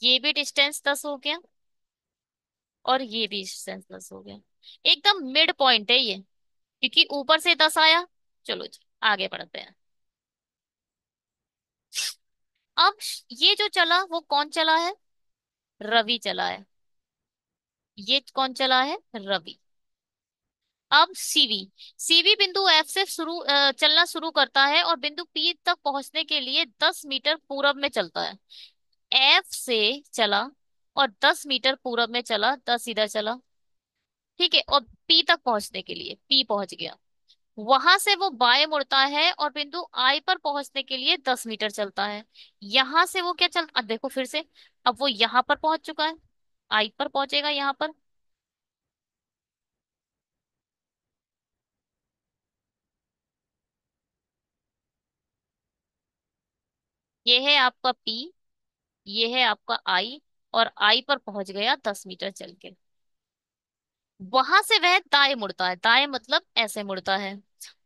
ये भी डिस्टेंस 10 हो गया और ये भी डिस्टेंस 10 हो गया। एकदम मिड पॉइंट है ये, क्योंकि ऊपर से 10 आया। चलो जी, आगे बढ़ते हैं। अब ये जो चला वो कौन चला है? रवि चला है। ये कौन चला है? रवि। अब सीवी, सीवी बिंदु एफ से चलना शुरू करता है और बिंदु पी तक पहुंचने के लिए 10 मीटर पूरब में चलता है। एफ से चला और 10 मीटर पूरब में चला, 10 इधर चला। ठीक है, और पी तक पहुंचने के लिए पी पहुंच गया। वहां से वो बाएं मुड़ता है और बिंदु आई पर पहुंचने के लिए 10 मीटर चलता है। यहां से वो क्या चल, अब देखो फिर से, अब वो यहां पर पहुंच चुका है, आई पर पहुंचेगा यहां पर। ये है आपका पी, ये है आपका आई, और आई पर पहुंच गया 10 मीटर चल के। वहां से वह दाएं मुड़ता है, दाएं मतलब ऐसे मुड़ता है,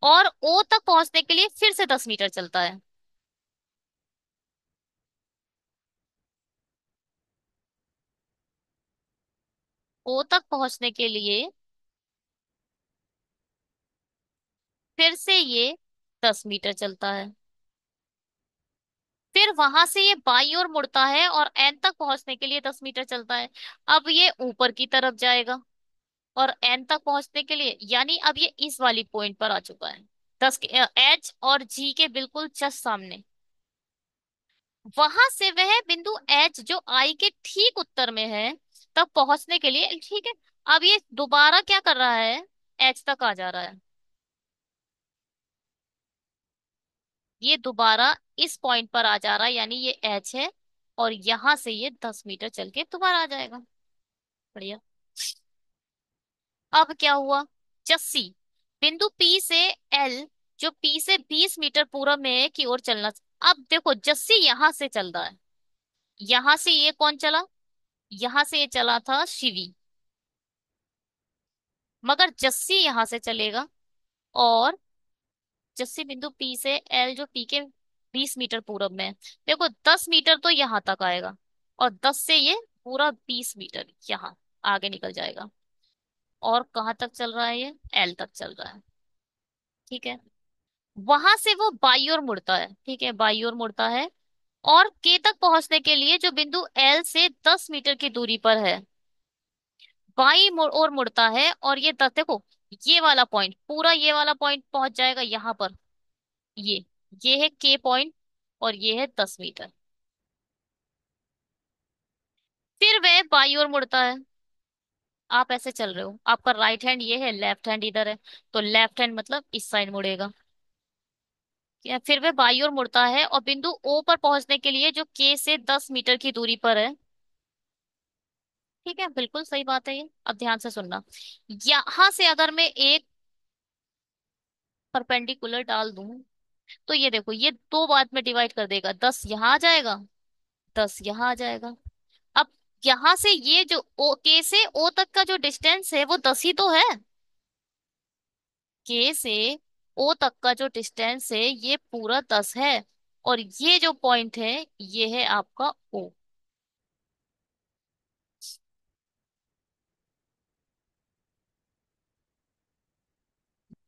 और ओ तक पहुंचने के लिए फिर से 10 मीटर चलता है। ओ तक पहुंचने के लिए फिर से ये 10 मीटर चलता है। फिर वहां से ये बाईं ओर मुड़ता है और एन तक पहुंचने के लिए 10 मीटर चलता है। अब ये ऊपर की तरफ जाएगा और एन तक पहुंचने के लिए, यानी अब ये इस वाली पॉइंट पर आ चुका है, दस के एच और जी के बिल्कुल जस्ट सामने। वहां से वह बिंदु एच जो आई के ठीक उत्तर में है तब पहुंचने के लिए, ठीक है, अब ये दोबारा क्या कर रहा है? एच तक आ जा रहा है। ये दोबारा इस पॉइंट पर आ जा रहा है, यानी ये एच है, और यहां से ये 10 मीटर चल के दोबारा आ जाएगा। बढ़िया। अब क्या हुआ? जस्सी बिंदु पी से एल, जो पी से 20 मीटर पूरब में है, की ओर चलना। अब देखो, जस्सी यहां से चल रहा है, यहां से ये कौन चला? यहां से ये चला था शिवी। मगर जस्सी यहां से चलेगा, और जस्सी बिंदु पी से एल, जो पी के 20 मीटर पूरब में है, देखो 10 मीटर तो यहाँ तक आएगा, और 10 से ये पूरा 20 मीटर यहाँ आगे निकल जाएगा। और कहाँ तक चल रहा है? ये एल तक चल रहा है। ठीक है। वहां से वो बाई ओर मुड़ता है, ठीक है, बाई ओर मुड़ता है, और के तक पहुंचने के लिए जो बिंदु एल से 10 मीटर की दूरी पर है, ओर मुड़ता है, और ये 10, देखो ये वाला पॉइंट, पूरा ये वाला पॉइंट पहुंच जाएगा यहाँ पर। ये ये है के पॉइंट, और ये है 10 मीटर। फिर वह बाई ओर मुड़ता है। आप ऐसे चल रहे हो, आपका राइट हैंड ये है, लेफ्ट हैंड इधर है, तो लेफ्ट हैंड मतलब इस साइड मुड़ेगा। या फिर वह बाई ओर मुड़ता है और बिंदु ओ पर पहुंचने के लिए, जो के से 10 मीटर की दूरी पर है। ठीक है, बिल्कुल सही बात है ये। अब ध्यान से सुनना, यहां से अगर मैं एक परपेंडिकुलर डाल दूं, तो ये देखो, ये 2 बार में डिवाइड कर देगा, 10 यहाँ आ जाएगा, 10 यहाँ आ जाएगा। अब यहां से ये जो ओ, के से ओ तक का जो डिस्टेंस है वो 10 ही तो है। के से ओ तक का जो डिस्टेंस है ये पूरा 10 है, और ये जो पॉइंट है ये है आपका ओ।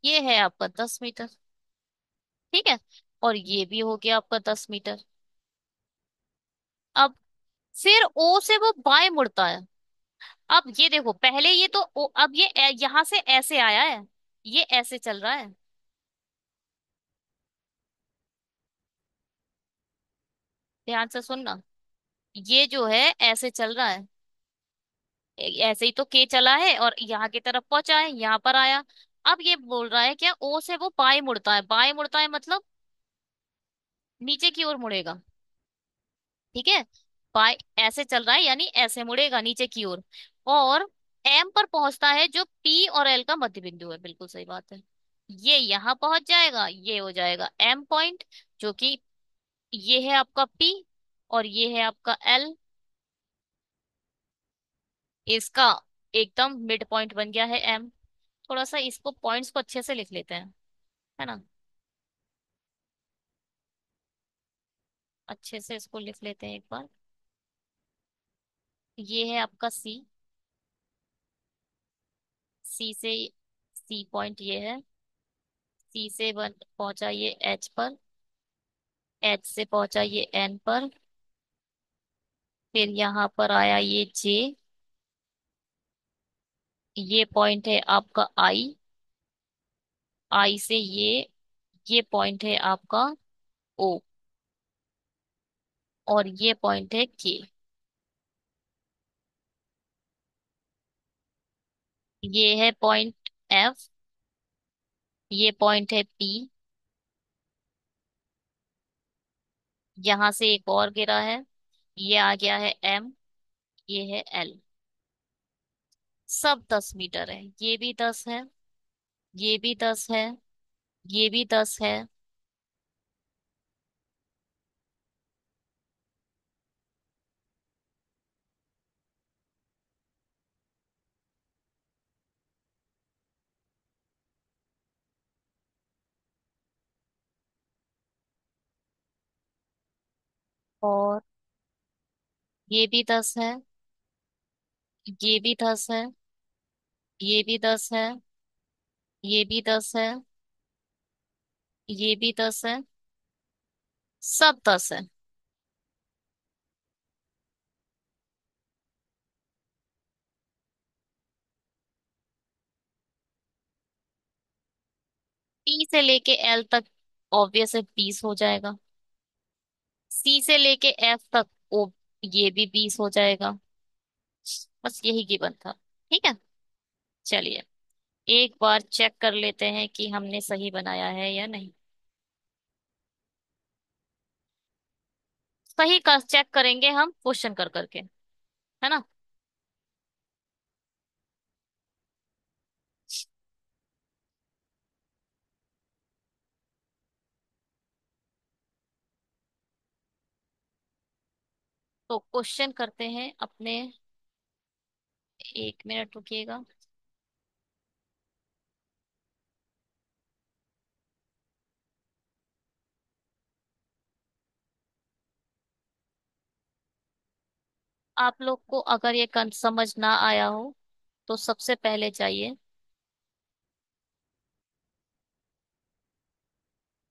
ये है आपका 10 मीटर। ठीक है, और ये भी हो गया आपका 10 मीटर। अब फिर ओ से वो बाएं मुड़ता है। अब ये देखो, पहले ये तो अब ये यहां से ऐसे आया है, ये ऐसे चल रहा है। ध्यान से सुनना, ये जो है ऐसे चल रहा है, ऐसे ही तो के चला है और यहाँ की तरफ पहुंचा है, यहाँ पर आया। अब ये बोल रहा है क्या, ओ से वो बाएं मुड़ता है, बाएं मुड़ता है मतलब नीचे की ओर मुड़ेगा। ठीक है, बाएं ऐसे चल रहा है यानी ऐसे मुड़ेगा नीचे की ओर, और एम पर पहुंचता है जो पी और एल का मध्य बिंदु है। बिल्कुल सही बात है। ये यहाँ पहुंच जाएगा, ये हो जाएगा एम पॉइंट, जो कि ये है आपका पी और ये है आपका एल। इसका एकदम मिड पॉइंट बन गया है एम। थोड़ा सा इसको पॉइंट्स को अच्छे से लिख लेते हैं, है ना। अच्छे से इसको लिख लेते हैं एक बार। ये है आपका सी, सी से सी पॉइंट ये है, सी से बन पहुंचा ये एच पर, एच से पहुंचा ये एन पर, फिर यहाँ पर आया ये जे, ये पॉइंट है आपका आई, आई से ये पॉइंट है आपका ओ, और ये पॉइंट है के। ये है पॉइंट एफ, ये पॉइंट है पी, यहाँ से एक और गिरा है, ये आ गया है एम, ये है एल। सब 10 मीटर है, ये भी 10 है, ये भी 10 है, ये भी 10 है। और ये भी 10 है, ये भी 10 है, ये भी 10 है, ये भी 10 है, ये भी 10 है। सब 10 है। पी से लेके एल तक ऑब्वियस है 20 हो जाएगा, सी से लेके एफ तक ओ ये भी 20 हो जाएगा। बस यही गिवन था। ठीक है, चलिए एक बार चेक कर लेते हैं कि हमने सही बनाया है या नहीं। सही का चेक करेंगे हम क्वेश्चन कर करके, है ना। तो क्वेश्चन करते हैं अपने। 1 मिनट रुकिएगा। आप लोग को अगर ये समझ ना आया हो तो सबसे पहले जाइए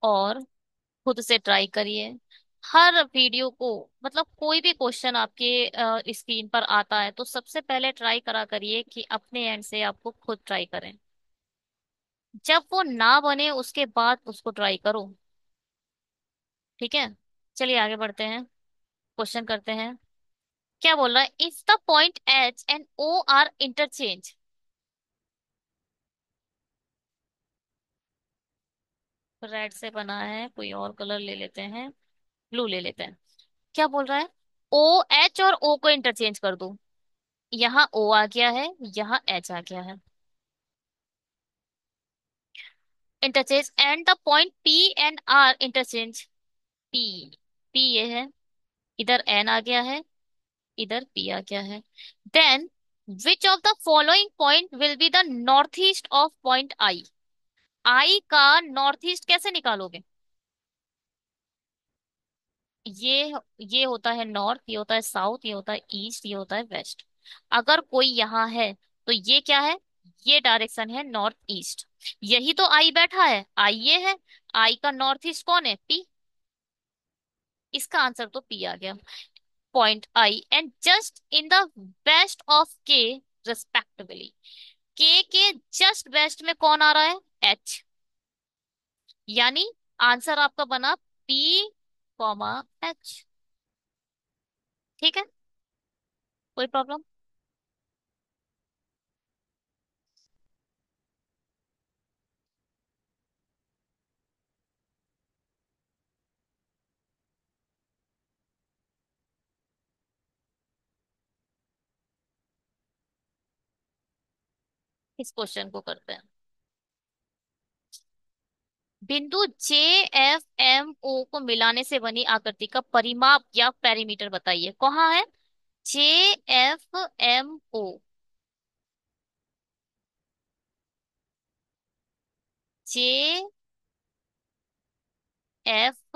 और खुद से ट्राई करिए। हर वीडियो को, मतलब कोई भी क्वेश्चन आपके स्क्रीन पर आता है तो सबसे पहले ट्राई करा करिए कि अपने एंड से आपको खुद ट्राई करें। जब वो ना बने उसके बाद उसको ट्राई करो। ठीक है, चलिए आगे बढ़ते हैं, क्वेश्चन करते हैं। क्या बोल रहा है, if the point H and O are interchange. Red से बना है, कोई और कलर ले लेते हैं, ब्लू ले लेते हैं। क्या बोल रहा है, ओ एच और ओ को इंटरचेंज कर दो। यहाँ ओ आ गया है, यहाँ एच आ गया है। Interchange and the point P and R interchange. P, P ये है, इधर एन आ गया है, इधर पी आ गया है। Then which of the following point will be the north east of point I. I का नॉर्थ ईस्ट कैसे निकालोगे? ये ये होता है नॉर्थ, ये होता है साउथ, ये होता है ईस्ट, ये होता है वेस्ट। अगर कोई यहाँ है तो ये क्या है? ये डायरेक्शन है नॉर्थ ईस्ट। यही तो आई बैठा है, आई ये है। आई का नॉर्थ ईस्ट कौन है? पी। इसका आंसर तो पी आ गया। Point I and just in the west of K respectively. K just west में कौन आ रहा है? एच। यानी आंसर आपका बना पी कॉमा एच। ठीक है, कोई प्रॉब्लम? इस क्वेश्चन को करते हैं। बिंदु जे एफ एम ओ को मिलाने से बनी आकृति का परिमाप या पेरीमीटर बताइए। कहाँ है? J F M O. J F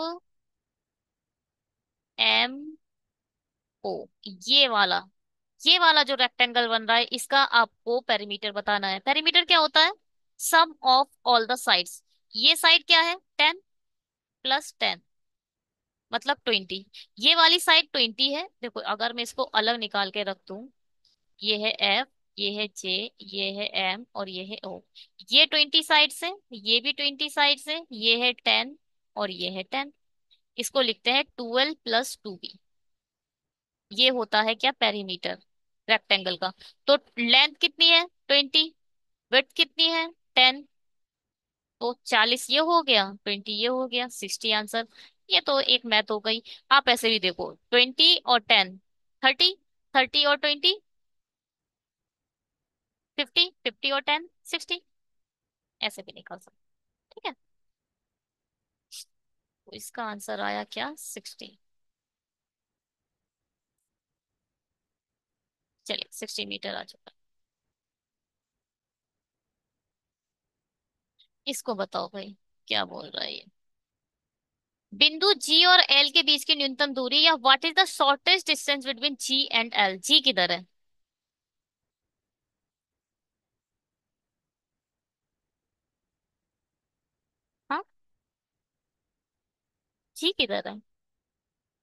M O, ये वाला जो रेक्टेंगल बन रहा है, इसका आपको पेरीमीटर बताना है। पेरीमीटर क्या होता है? सम ऑफ ऑल द साइड्स। ये साइड क्या है? 10 + 10 मतलब 20। ये वाली साइड 20 है। देखो अगर मैं इसको अलग निकाल के रख दूं, ये है एफ, ये है जे, ये है एम और ये है ओ। ये 20 साइड से, ये भी 20 साइड से, ये है 10 और ये है 10। इसको लिखते हैं 12 + 2b। ये होता है क्या? पेरीमीटर रेक्टेंगल का। तो लेंथ कितनी है? 20। विड्थ कितनी है? 10। तो 40 ये हो गया, 20 ये हो गया, 60 आंसर। ये तो एक मैथ हो गई। आप ऐसे भी देखो, 20 और 10, 30, 30 और 20, 50, 50 और 10, 60। ऐसे भी निकाल सकते। ठीक है, तो इसका आंसर आया क्या? 60। चलिए 60 मीटर आ चुका। इसको बताओ भाई, क्या बोल रहा है ये? बिंदु जी और एल के बीच की न्यूनतम दूरी, या what is the shortest distance between G and L. G किधर है? हाँ, जी किधर है?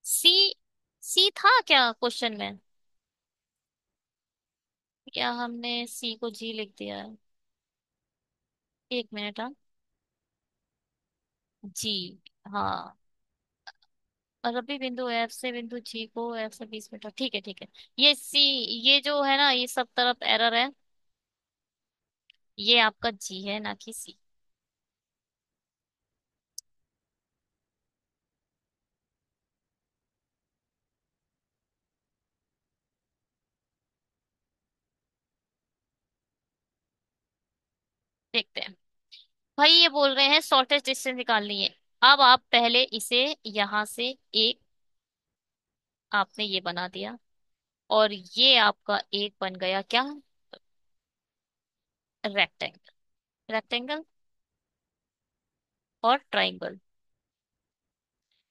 सी। सी था क्या क्वेश्चन में? या हमने सी को जी लिख दिया है? एक मिनट, हाँ। जी, हाँ। और अभी बिंदु एफ से बिंदु जी को एफ से 20 मीटर, ठीक है ठीक है। ये सी, ये जो है ना, ये सब तरफ एरर है। ये आपका जी है ना कि सी। देखते हैं। भाई ये बोल रहे हैं शॉर्टेस्ट डिस्टेंस निकालनी है। अब आप पहले इसे यहां से एक, आपने ये बना दिया, और ये आपका एक बन गया क्या? रेक्टेंगल। रेक्टेंगल और ट्राइंगल,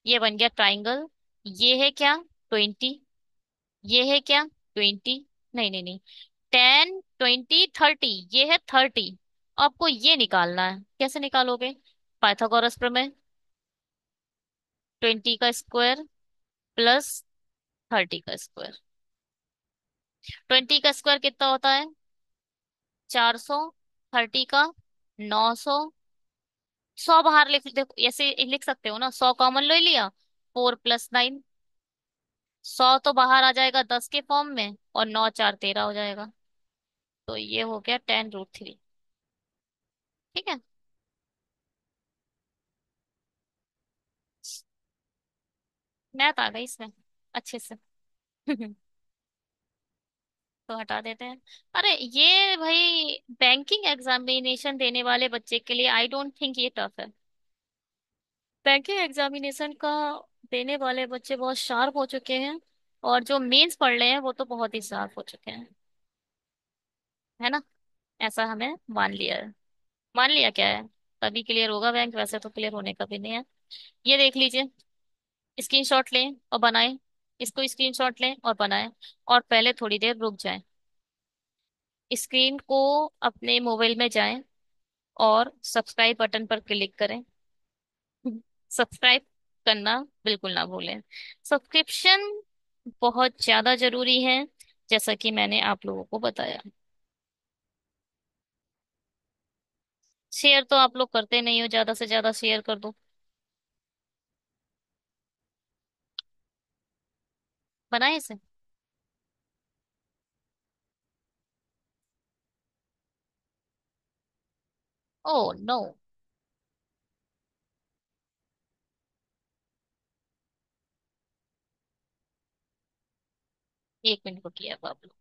ये बन गया ट्राइंगल। ये है क्या? 20। ये है क्या? 20। नहीं नहीं नहीं, 10, 20, 30, ये है 30। आपको ये निकालना है, कैसे निकालोगे? पाइथागोरस प्रमेय। 20 का स्क्वायर प्लस 30 का स्क्वायर। 20 का स्क्वायर कितना होता है? 400। 30 का 900। 100 बाहर लिख, देखो ऐसे लिख सकते हो ना, 100 कॉमन ले लिया, 4 + 9। 100 तो बाहर आ जाएगा 10 के फॉर्म में, और 9 × 4 = 13 हो जाएगा। तो ये हो गया 10√3। ठीक है। मैथ आ गई इसमें अच्छे से। तो हटा देते हैं। अरे ये भाई बैंकिंग एग्जामिनेशन देने वाले बच्चे के लिए आई डोंट थिंक ये टफ है। बैंकिंग एग्जामिनेशन का देने वाले बच्चे बहुत शार्प हो चुके हैं, और जो मेंस पढ़ रहे हैं वो तो बहुत ही शार्प हो चुके हैं। है ना? ऐसा हमें मान लिया है। मान लिया क्या है? तभी क्लियर होगा बैंक, वैसे तो क्लियर होने का भी नहीं है। ये देख लीजिए, स्क्रीनशॉट लें और बनाएं। इसको स्क्रीनशॉट लें और बनाएं। और पहले थोड़ी देर रुक जाएं, स्क्रीन को अपने मोबाइल में जाएं और सब्सक्राइब बटन पर क्लिक करें। सब्सक्राइब करना बिल्कुल ना भूलें। सब्सक्रिप्शन बहुत ज्यादा जरूरी है, जैसा कि मैंने आप लोगों को बताया। शेयर तो आप लोग करते नहीं हो, ज्यादा से ज्यादा शेयर कर दो। बनाए इसे। Oh no. 1 मिनट को किया अब आप लोग।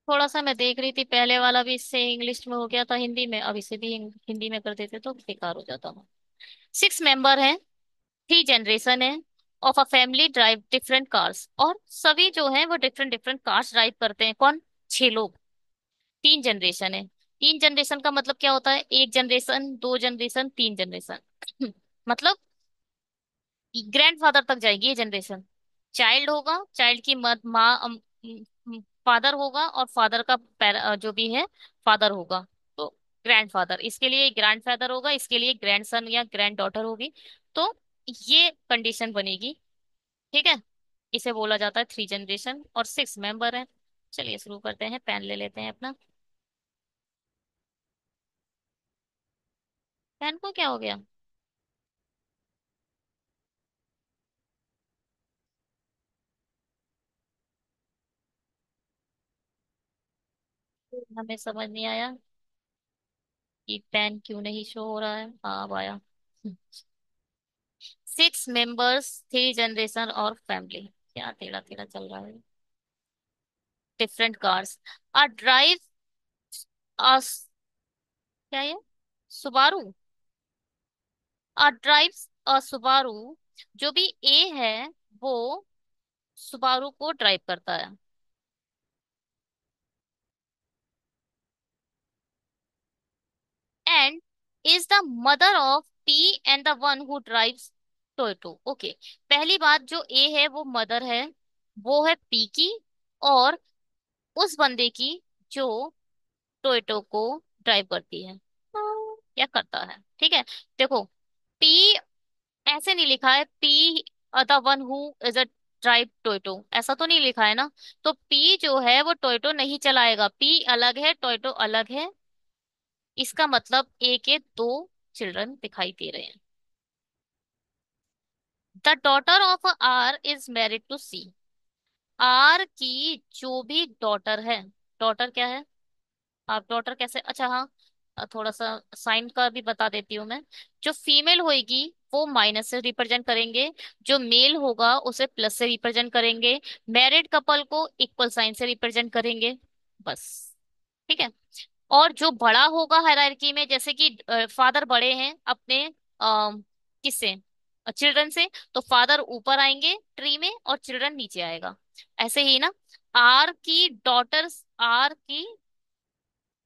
थोड़ा सा मैं देख रही थी, पहले वाला भी इससे इंग्लिश में हो गया था हिंदी में, अब इसे भी हिंदी में कर देते तो बेकार हो जाता। 6 मेंबर हैं, 3 जनरेशन है, of a family drive different cars, और सभी जो है वो डिफरेंट डिफरेंट कार्स ड्राइव करते हैं। कौन? 6 लोग। 3 जनरेशन है। 3 जनरेशन का मतलब क्या होता है? 1 जनरेशन, 2 जनरेशन, 3 जनरेशन। मतलब ग्रैंडफादर तक जाएगी ये जनरेशन। चाइल्ड होगा, चाइल्ड की माँ, फादर होगा, और फादर का जो भी है फादर होगा। तो ग्रैंडफादर, इसके लिए ग्रैंडफादर होगा, इसके लिए ग्रैंडसन या ग्रैंड डॉटर होगी। तो ये कंडीशन बनेगी। ठीक है। इसे बोला जाता है 3 जनरेशन, और 6 मेंबर है। चलिए शुरू करते हैं, पेन ले लेते हैं अपना। पेन को क्या हो गया? हमें समझ नहीं आया कि पेन क्यों नहीं शो हो रहा है। हाँ अब आया। 6 मेंबर्स, 3 जनरेशन और फैमिली। क्या टेढ़ा टेढ़ा चल रहा है। Different cars R drive us, क्या ये? Subaru. R drives a Subaru. जो भी ए है वो सुबारू को ड्राइव करता है। And is the mother of P and the one who drives Toyota. Okay. पहली बात, जो ए है वो मदर है, वो है पी की, और उस बंदे की जो टोयोटो को ड्राइव करती है, या करता है। ठीक है। देखो, पी ऐसे नहीं लिखा है, P the one who is a drive Toyota, ऐसा तो नहीं लिखा है ना। तो पी जो है वो टोयोटो नहीं चलाएगा, पी अलग है, टोयोटो अलग है। इसका मतलब ए के 2 चिल्ड्रन दिखाई दे रहे हैं। The daughter of R is married to C. R की जो भी डॉटर है, डॉटर क्या है? आप डॉटर कैसे, अच्छा हाँ, थोड़ा सा साइन का भी बता देती हूँ मैं। जो फीमेल होगी वो माइनस से रिप्रेजेंट करेंगे, जो मेल होगा उसे प्लस से रिप्रेजेंट करेंगे, मैरिड कपल को इक्वल साइन से रिप्रेजेंट करेंगे, बस। ठीक है। और जो बड़ा होगा हायरार्की में, जैसे कि फादर बड़े हैं अपने किससे, चिल्ड्रन से, तो फादर ऊपर आएंगे ट्री में और चिल्ड्रन नीचे आएगा। ऐसे ही ना, आर की डॉटर्स, आर की,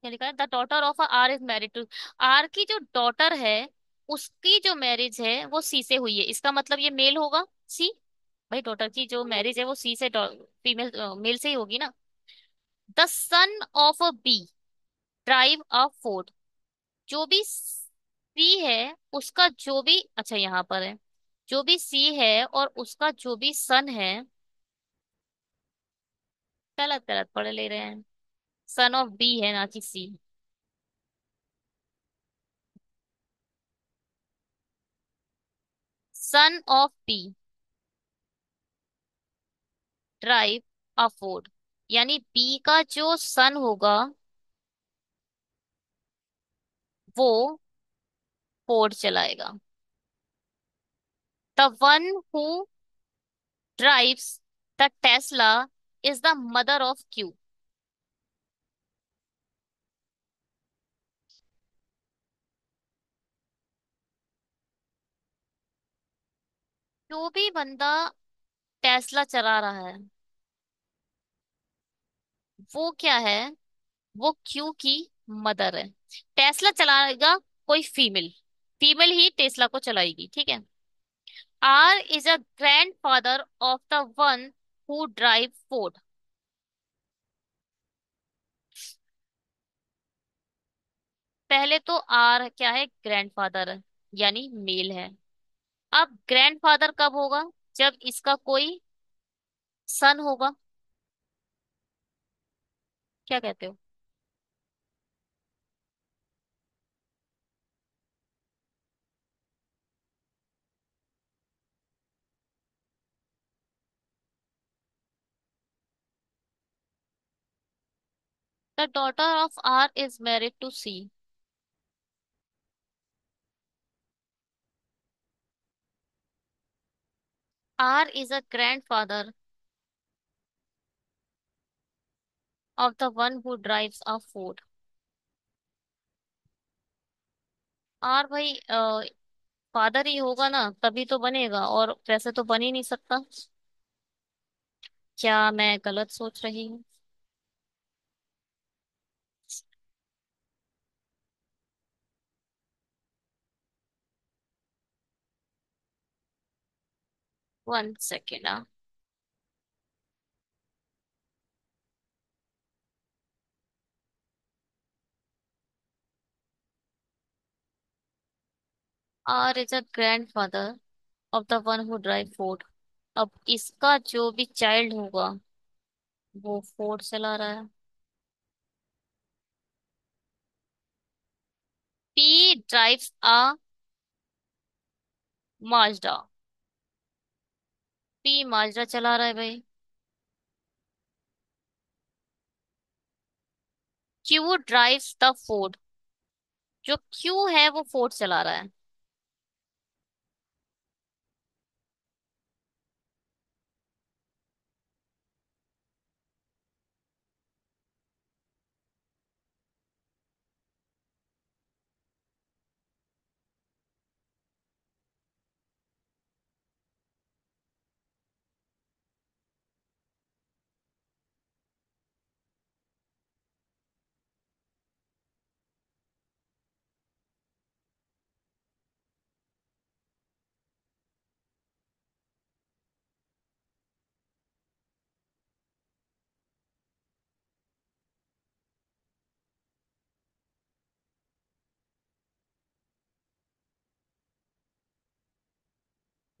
क्या लिखा है? The daughter of R is married to, R की जो डॉटर है उसकी जो मैरिज है वो सी से हुई है, इसका मतलब ये मेल होगा, सी। भाई डॉटर की जो मैरिज है वो सी से, फीमेल मेल से ही होगी ना। The son of a B drive a Ford. जो भी सी है उसका जो भी, अच्छा यहाँ पर है, जो भी सी है और उसका जो भी सन है, गलत गलत पढ़ ले रहे हैं। सन ऑफ बी है ना कि C. Son of B drive a Ford, यानी बी का जो सन होगा वो फोर्ड चलाएगा। The one who drives the Tesla is the mother of Q. जो भी बंदा टेस्ला चला रहा है वो क्या है, वो क्यू की मदर है। टेस्ला चलाएगा कोई फीमेल, फीमेल ही टेस्ला को चलाएगी, ठीक है। R is a grandfather of the one who drive Ford. पहले तो आर क्या है, ग्रैंडफादर है, यानी मेल है। अब ग्रैंडफादर कब होगा, जब इसका कोई सन होगा। क्या कहते हो? The daughter of R is married to C. R is a grandfather of the one who drives a Ford. R भाई फादर ही होगा ना, तभी तो बनेगा, और वैसे तो बन ही नहीं सकता। क्या मैं गलत सोच रही हूँ? 1 second. R is a grandfather of the one who drive Ford. अब इसका जो भी चाइल्ड होगा वो फोर्ड चला रहा है। पी ड्राइव्स अ माजडा। पी माजडा चला रहा है भाई। Q drives the Ford. जो क्यू है वो फोर्ड चला रहा है।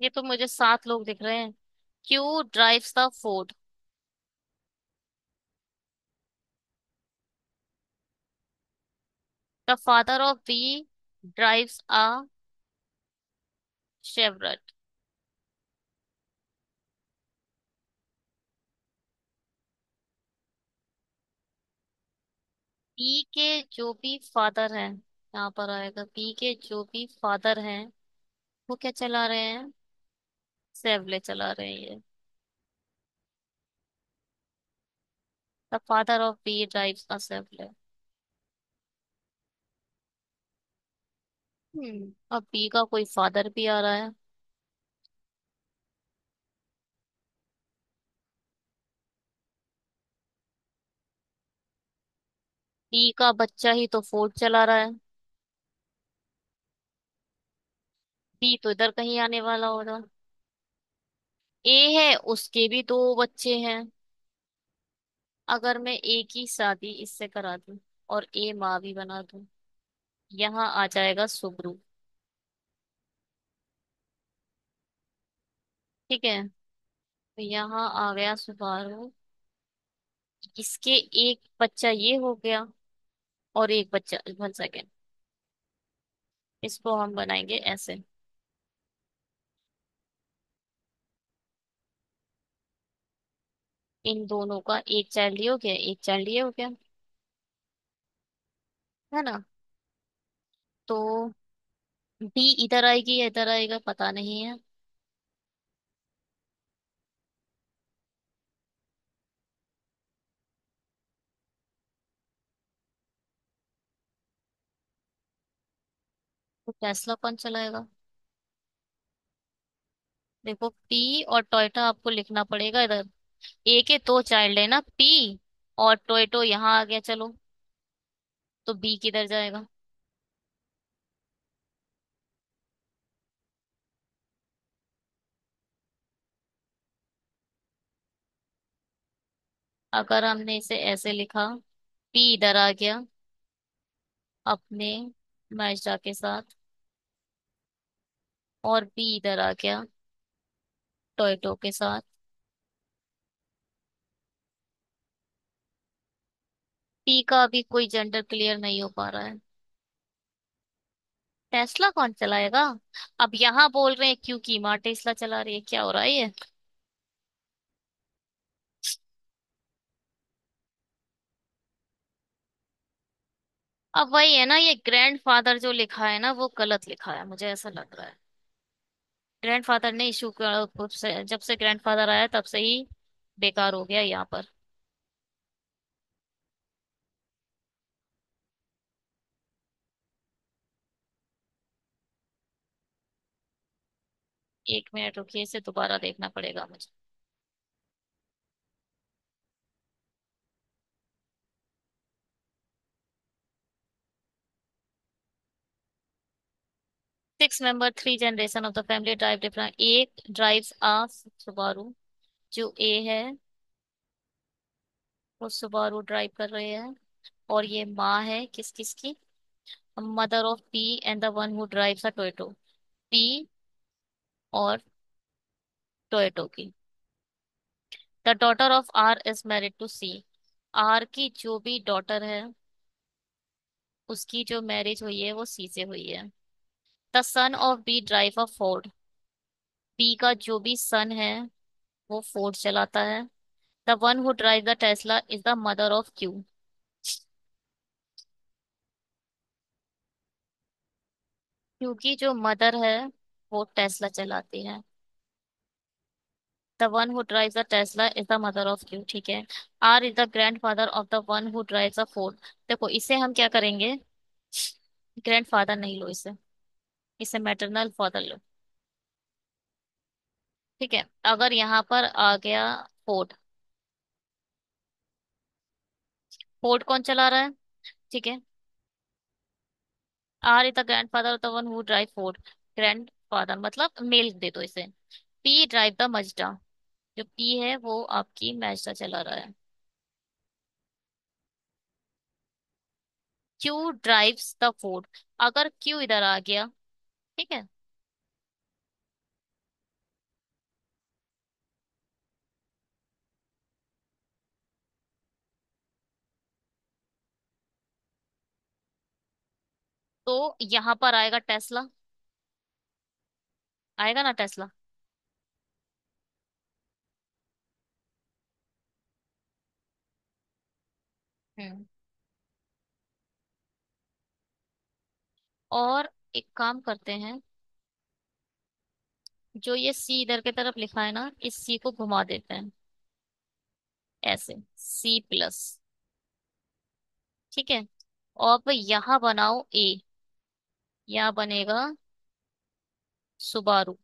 ये तो मुझे 7 लोग दिख रहे हैं। Q drives the Ford. The father of B drives a Chevrolet. P के जो भी फादर हैं, यहाँ पर आएगा पी के जो भी फादर हैं वो क्या चला रहे हैं, सेवले चला रहे हैं ये। The father of B drives a Chevrolet. अब बी का कोई फादर भी आ रहा है। बी का बच्चा ही तो फोर्ड चला रहा है। बी तो इधर कहीं आने वाला होगा। ए है, उसके भी 2 बच्चे हैं। अगर मैं ए की शादी इससे करा दूं और ए माँ भी बना दूं, यहाँ आ जाएगा सुब्रू। ठीक है, तो यहाँ आ गया सुबारू। इसके एक बच्चा ये हो गया, और एक बच्चा, 1 सेकेंड, इसको हम बनाएंगे ऐसे। इन दोनों का एक चाइल्ड ये हो गया, एक चाइल्ड ये हो गया, है ना। तो डी इधर आएगी या इधर आएगा पता नहीं है। तो टेस्ला कौन चलाएगा? देखो, पी और टोयोटा आपको लिखना पड़ेगा इधर। ए के दो चाइल्ड है ना, पी और टोयोटो यहाँ आ गया, चलो। तो बी किधर जाएगा? अगर हमने इसे ऐसे लिखा, पी इधर आ गया अपने मैजदा के साथ, और बी इधर आ गया टोयोटो के साथ। पी का अभी कोई जेंडर क्लियर नहीं हो पा रहा है। टेस्ला कौन चलाएगा? अब यहाँ बोल रहे हैं क्योंकि माँ टेस्ला चला रही है, क्या हो रहा है ये? अब वही है ना, ये ग्रैंडफादर जो लिखा है ना वो गलत लिखा है, मुझे ऐसा लग रहा है। ग्रैंडफादर ने इशू जब से ग्रैंडफादर आया तब से ही बेकार हो गया यहाँ पर। 1 मिनट रुकिए, इसे दोबारा देखना पड़ेगा मुझे। 6 member, 3 generation of the family drive different, एक ड्राइव्स आ सुबारू। जो ए है वो सुबारू ड्राइव कर रहे हैं। और ये माँ है किस किस की? Mother of P and the one who drives a Toyota. P और टोयोटो की। The daughter of R is married to C. R की जो भी डॉटर है उसकी जो मैरिज हुई है वो सी से हुई है। The son of B drive a Ford. B का जो भी सन है वो फोर्ड चलाता है। The one who drive the Tesla is the mother of Q. Q की जो मदर है वो टेस्ला चलाती है। The one who drives the Tesla is the mother of Q, ठीक है। R is the grandfather of the one who drives a Ford. देखो, इसे हम क्या करेंगे? ग्रैंड फादर नहीं लो इसे, इसे मैटरनल फादर लो। ठीक है, अगर यहाँ पर आ गया फोर्ड। फोर्ड कौन चला रहा है? ठीक है। R is the grandfather of the one who drive Ford. Grandfather मतलब मेल दे दो इसे। P drive the Mazda. जो पी है वो आपकी मैजदा चला रहा है। Q drives the Ford. अगर क्यू इधर आ गया, ठीक है, तो यहाँ पर आएगा टेस्ला। आएगा ना टेस्ला? हम्म। और एक काम करते हैं, जो ये सी इधर की तरफ लिखा है ना, इस सी को घुमा देते हैं ऐसे, सी प्लस। ठीक है। और अब यहाँ बनाओ ए। यहाँ बनेगा सुबारू।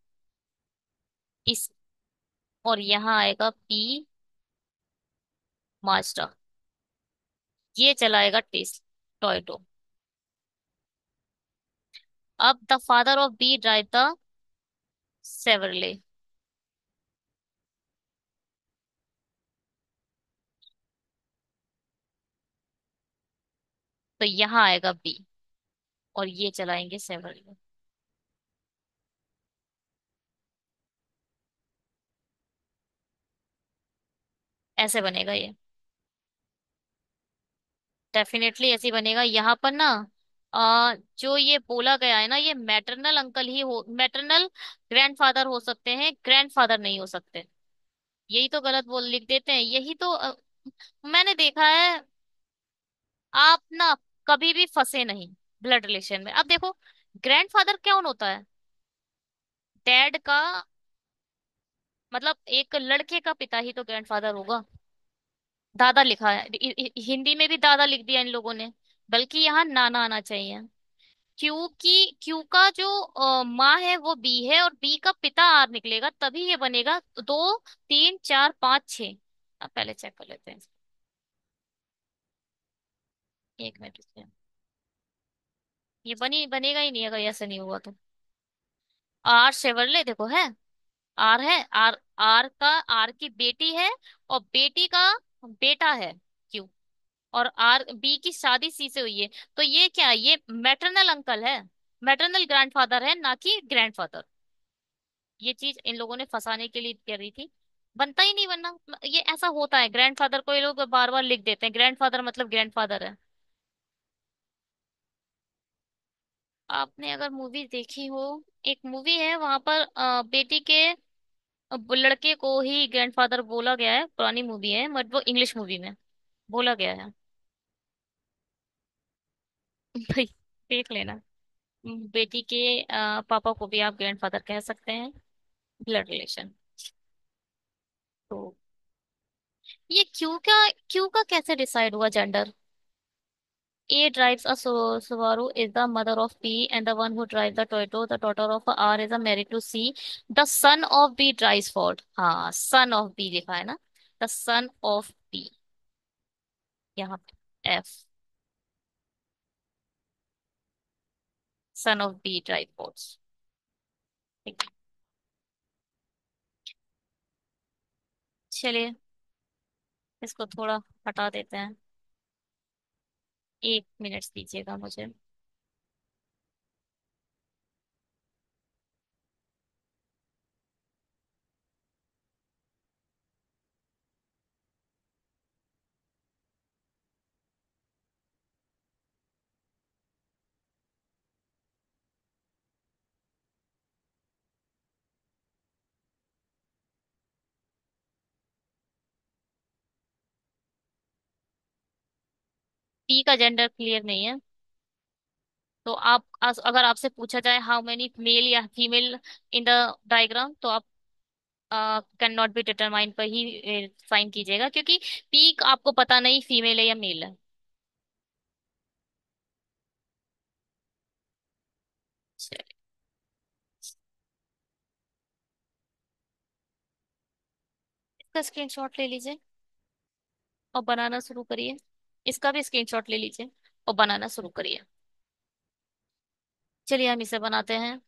इस और यहाँ आएगा पी मास्टर। ये चलाएगा टेस्ट टोयोटो। अब the father of B drive the Chevrolet. तो यहाँ आएगा बी और ये चलाएंगे सेवरले। ऐसे बनेगा ये। डेफिनेटली ऐसे ही बनेगा यहाँ पर ना। जो ये बोला गया है ना, ये मैटरनल अंकल ही हो, मैटरनल ग्रैंडफादर हो सकते हैं, ग्रैंडफादर नहीं हो सकते। यही तो गलत बोल लिख देते हैं, यही तो मैंने देखा है। आप ना कभी भी फंसे नहीं ब्लड रिलेशन में। अब देखो, ग्रैंडफादर कौन होता है? डैड का मतलब एक लड़के का पिता ही तो ग्रैंडफादर होगा। दादा लिखा है, हिंदी में भी दादा लिख दिया इन लोगों ने, बल्कि यहाँ नाना आना चाहिए। क्यू का जो माँ है वो बी है, और बी का पिता आर निकलेगा, तभी ये बनेगा। तो 2 3 4 5 6। अब पहले चेक कर लेते हैं। 1 मिनट रुकिए। ये बनेगा ही नहीं अगर ऐसा नहीं हुआ तो। आर शेवरले देखो है। आर है, आर आर का, आर की बेटी है, और बेटी का बेटा है क्यू। और आर बी की शादी सी से हुई है। तो ये क्या है? ये मैटरनल अंकल है, मैटरनल ग्रैंडफादर है, ना कि ग्रैंडफादर। ये चीज इन लोगों ने फंसाने के लिए कर रही थी। बनता ही नहीं, वरना ये ऐसा होता है। ग्रैंडफादर को ये लोग बार बार लिख देते हैं, ग्रैंडफादर मतलब ग्रैंडफादर है। आपने अगर मूवी देखी हो, एक मूवी है वहां पर बेटी के लड़के को ही ग्रैंडफादर बोला गया है। पुरानी मूवी है बट वो इंग्लिश मूवी में बोला गया है। भाई देख लेना। बेटी के पापा को भी आप ग्रैंडफादर कह सकते हैं, ब्लड रिलेशन। तो ये क्यू का कैसे डिसाइड हुआ gender? A drives a Subaru is the mother of P, and the one who drives the Toyota, the daughter of R, is a married to C. The son of B drives Ford. हाँ, son of B लिखा है ना। The son of B यहाँ पे F, son of B drive Fords। ठीक है। चलिए, इसको थोड़ा हटा देते हैं। 1 मिनट दीजिएगा मुझे। P का जेंडर क्लियर नहीं है। तो आप अगर आपसे पूछा जाए हाउ मेनी मेल या फीमेल इन द डायग्राम, तो आप कैन नॉट बी डिटरमाइंड पर ही साइन कीजिएगा, क्योंकि पीक आपको पता नहीं फीमेल है या मेल है। चलिए, इसका स्क्रीनशॉट ले लीजिए और बनाना शुरू करिए। इसका भी स्क्रीनशॉट ले लीजिए और बनाना शुरू करिए। चलिए हम इसे बनाते हैं।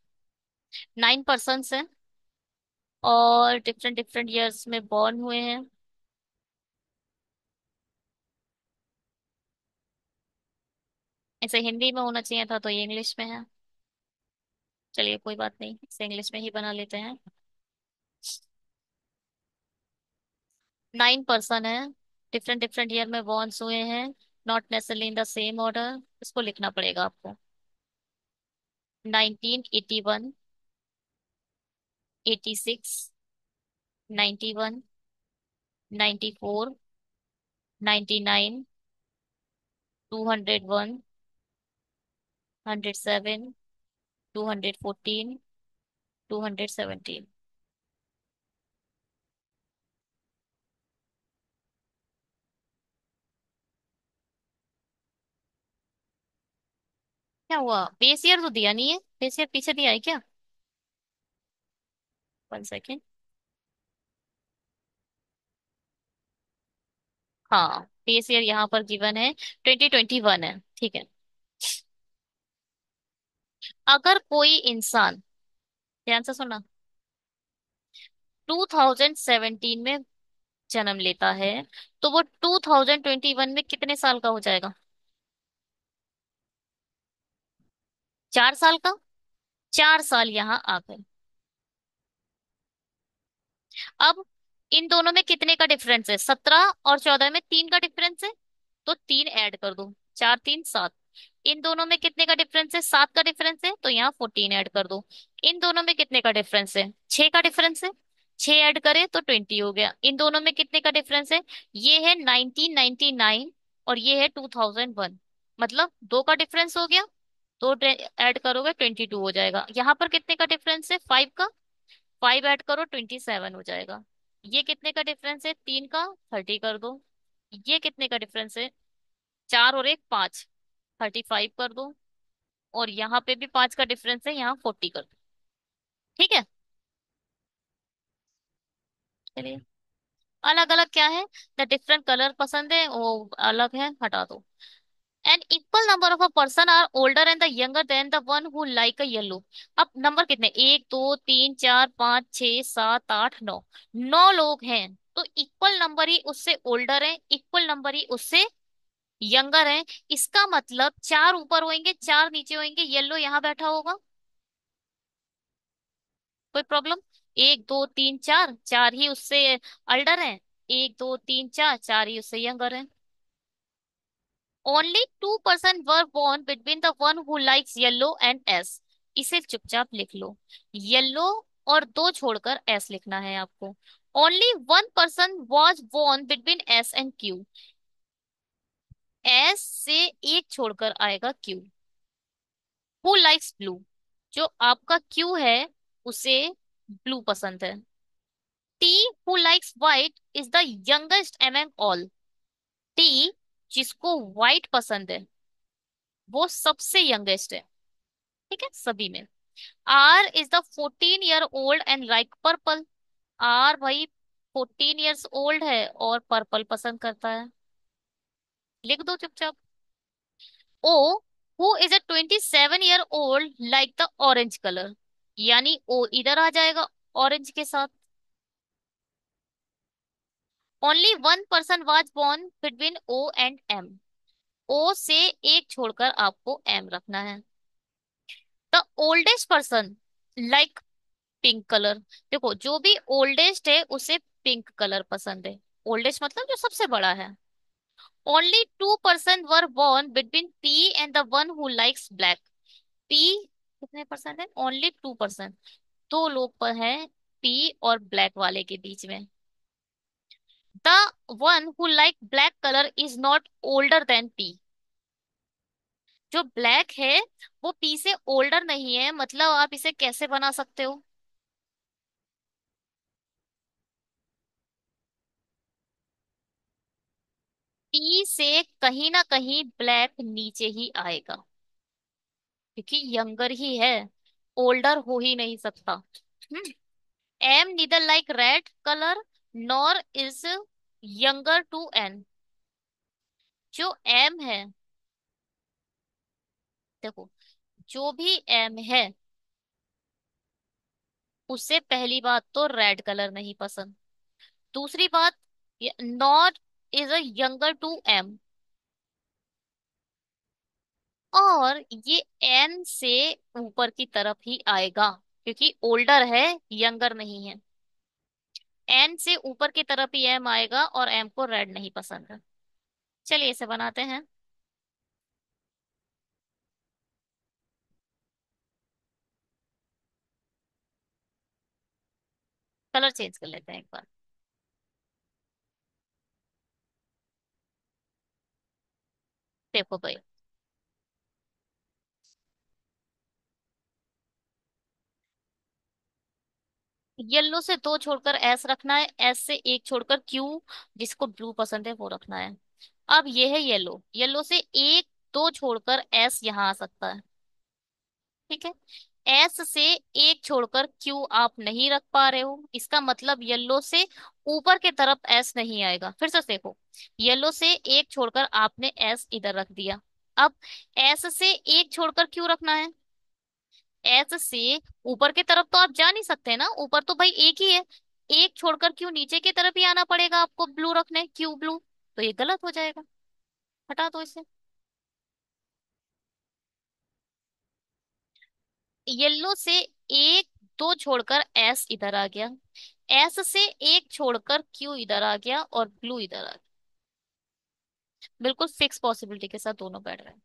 9 पर्सन हैं, और डिफरेंट डिफरेंट ईयर्स में बॉर्न हुए हैं। इसे हिंदी में होना चाहिए था, तो ये इंग्लिश में है। चलिए कोई बात नहीं, इसे इंग्लिश में ही बना लेते हैं। 9 पर्सन है, डिफरेंट डिफरेंट ईयर में बॉर्न हुए हैं, not necessarily in the same order. इसको लिखना पड़ेगा आपको। 1981, 86, 91, 94, 99, 201, 107, 214, 217। क्या हुआ? बेस ईयर तो दिया नहीं है, बेस ईयर पीछे दिया है क्या? 1 सेकेंड। हाँ, बेस ईयर यहाँ पर गिवन है, 2021 है, ठीक है। अगर कोई इंसान, ध्यान से सुना, 2017 में जन्म लेता है, तो वो 2021 में कितने साल का हो जाएगा? 4 साल का। 4 साल यहाँ आ गए। अब इन दोनों में कितने का डिफरेंस है? 17 और 14 में 3 का डिफरेंस है, तो 3 ऐड कर दो। 4 3 7। इन दोनों में कितने का डिफरेंस है? 7 का डिफरेंस है, तो यहाँ 14 ऐड कर दो। इन दोनों में कितने का डिफरेंस है? 6 का डिफरेंस है। 6 ऐड करे तो 20 हो गया। इन दोनों में कितने का डिफरेंस है? ये है 1999, और ये है 2001। मतलब 2 का डिफरेंस हो गया। दो ऐड करोगे 22 हो जाएगा। यहाँ पर कितने का डिफरेंस है? 5 का। 5 ऐड करो 27 हो जाएगा। ये कितने का डिफरेंस है? 3 का। 30 कर दो। ये कितने का डिफरेंस है? 4 और 1 5। 35 कर दो। और यहाँ पे भी 5 का डिफरेंस है, यहाँ 40 कर दो। ठीक है। चलिए, अलग अलग क्या है, द डिफरेंट कलर पसंद है वो अलग है, हटा दो। N equal number of a person are older and the younger than the one who like a yellow. अब नंबर कितने, 1 2 3 4 5 6 7 8 9, 9 लोग हैं। तो इक्वल नंबर ही उससे ओल्डर है, इक्वल नंबर ही उससे यंगर है। इसका मतलब 4 ऊपर होंगे, 4 नीचे होंगे, येलो यहाँ बैठा होगा। कोई प्रॉब्लम? 1 2 3 4, 4 ही उससे अल्डर है। 1 2 3 4, 4 ही उससे यंगर है। Only 2% were born between the one who likes yellow and S. इसे चुपचाप लिख लो। येलो और 2 छोड़कर एस लिखना है आपको। Only 1% was born between S and Q. S से एक छोड़कर आएगा क्यू। Who likes blue. जो आपका क्यू है उसे ब्लू पसंद है। T who likes white is the youngest among all. T जिसको व्हाइट पसंद है वो सबसे यंगेस्ट है। ठीक है, सभी में। R is the 14 year old and like purple. R भाई 14 ईयर्स ओल्ड है और पर्पल पसंद करता है। लिख दो चुपचाप। O who is a 27 year old like the orange colour. यानी ओ इधर आ जाएगा ऑरेंज के साथ। Only 1% was born between O and M. O से एक छोड़कर आपको एम रखना है। The oldest person like pink colour. देखो, जो भी ओल्डेस्ट है उसे पिंक कलर पसंद है। ओल्डेस्ट मतलब जो सबसे बड़ा है। Only 2% were born between P and the one who likes black. P कितने परसेंट है, ओनली 2%। 2 लोग पर है पी और ब्लैक वाले के बीच में। The one who like black colour is not older than P. जो ब्लैक है वो पी से ओल्डर नहीं है, मतलब आप इसे कैसे बना सकते हो। पी से कहीं ना कहीं ब्लैक नीचे ही आएगा, क्योंकि यंगर ही है, ओल्डर हो ही नहीं सकता। M neither like red colour nor is younger to N. जो एम है, देखो, जो भी एम है उसे पहली बात तो रेड कलर नहीं पसंद। दूसरी बात, not is a younger to M. और ये एन से ऊपर की तरफ ही आएगा, क्योंकि ओल्डर है, यंगर नहीं है। एन से ऊपर की तरफ ही एम आएगा और एम को रेड नहीं पसंद है। चलिए इसे बनाते हैं। कलर चेंज कर लेते हैं एक बार। देखो भाई, येलो से 2 छोड़कर एस रखना है, एस से एक छोड़कर क्यू, जिसको ब्लू पसंद है वो रखना है। अब ये है येलो, येलो से 1 2 छोड़कर एस यहाँ आ सकता है। ठीक है। एस से एक छोड़कर क्यू आप नहीं रख पा रहे हो, इसका मतलब येलो से ऊपर की तरफ एस नहीं आएगा। फिर से देखो, येलो से एक छोड़कर आपने एस इधर रख दिया। अब एस से एक छोड़कर क्यू रखना है। एस से ऊपर की तरफ तो आप जा नहीं सकते ना, ऊपर तो भाई एक ही है। एक छोड़कर क्यू नीचे की तरफ ही आना पड़ेगा आपको, ब्लू रखने, क्यू ब्लू। तो ये गलत हो जाएगा, हटा दो इसे। येलो से 1 2 छोड़कर एस इधर आ गया। एस से एक छोड़कर क्यू इधर आ गया और ब्लू इधर आ गया। बिल्कुल फिक्स पॉसिबिलिटी के साथ दोनों बैठ रहे हैं।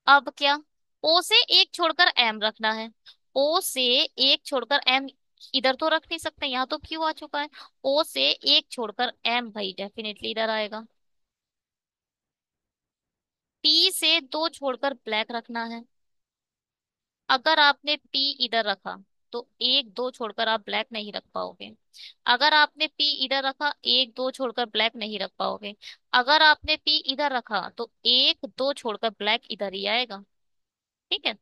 अब क्या, ओ से एक छोड़कर एम रखना है। ओ से एक छोड़कर एम इधर तो रख नहीं सकते, यहाँ तो क्यू आ चुका है। ओ से एक छोड़कर एम भाई डेफिनेटली इधर आएगा। पी से 2 छोड़कर ब्लैक रखना है। अगर आपने पी इधर रखा तो एक दो छोड़कर आप ब्लैक नहीं रख पाओगे। अगर आपने पी इधर रखा, एक दो छोड़कर ब्लैक नहीं रख पाओगे। अगर आपने पी इधर रखा तो एक दो छोड़कर ब्लैक इधर ही आएगा। ठीक है।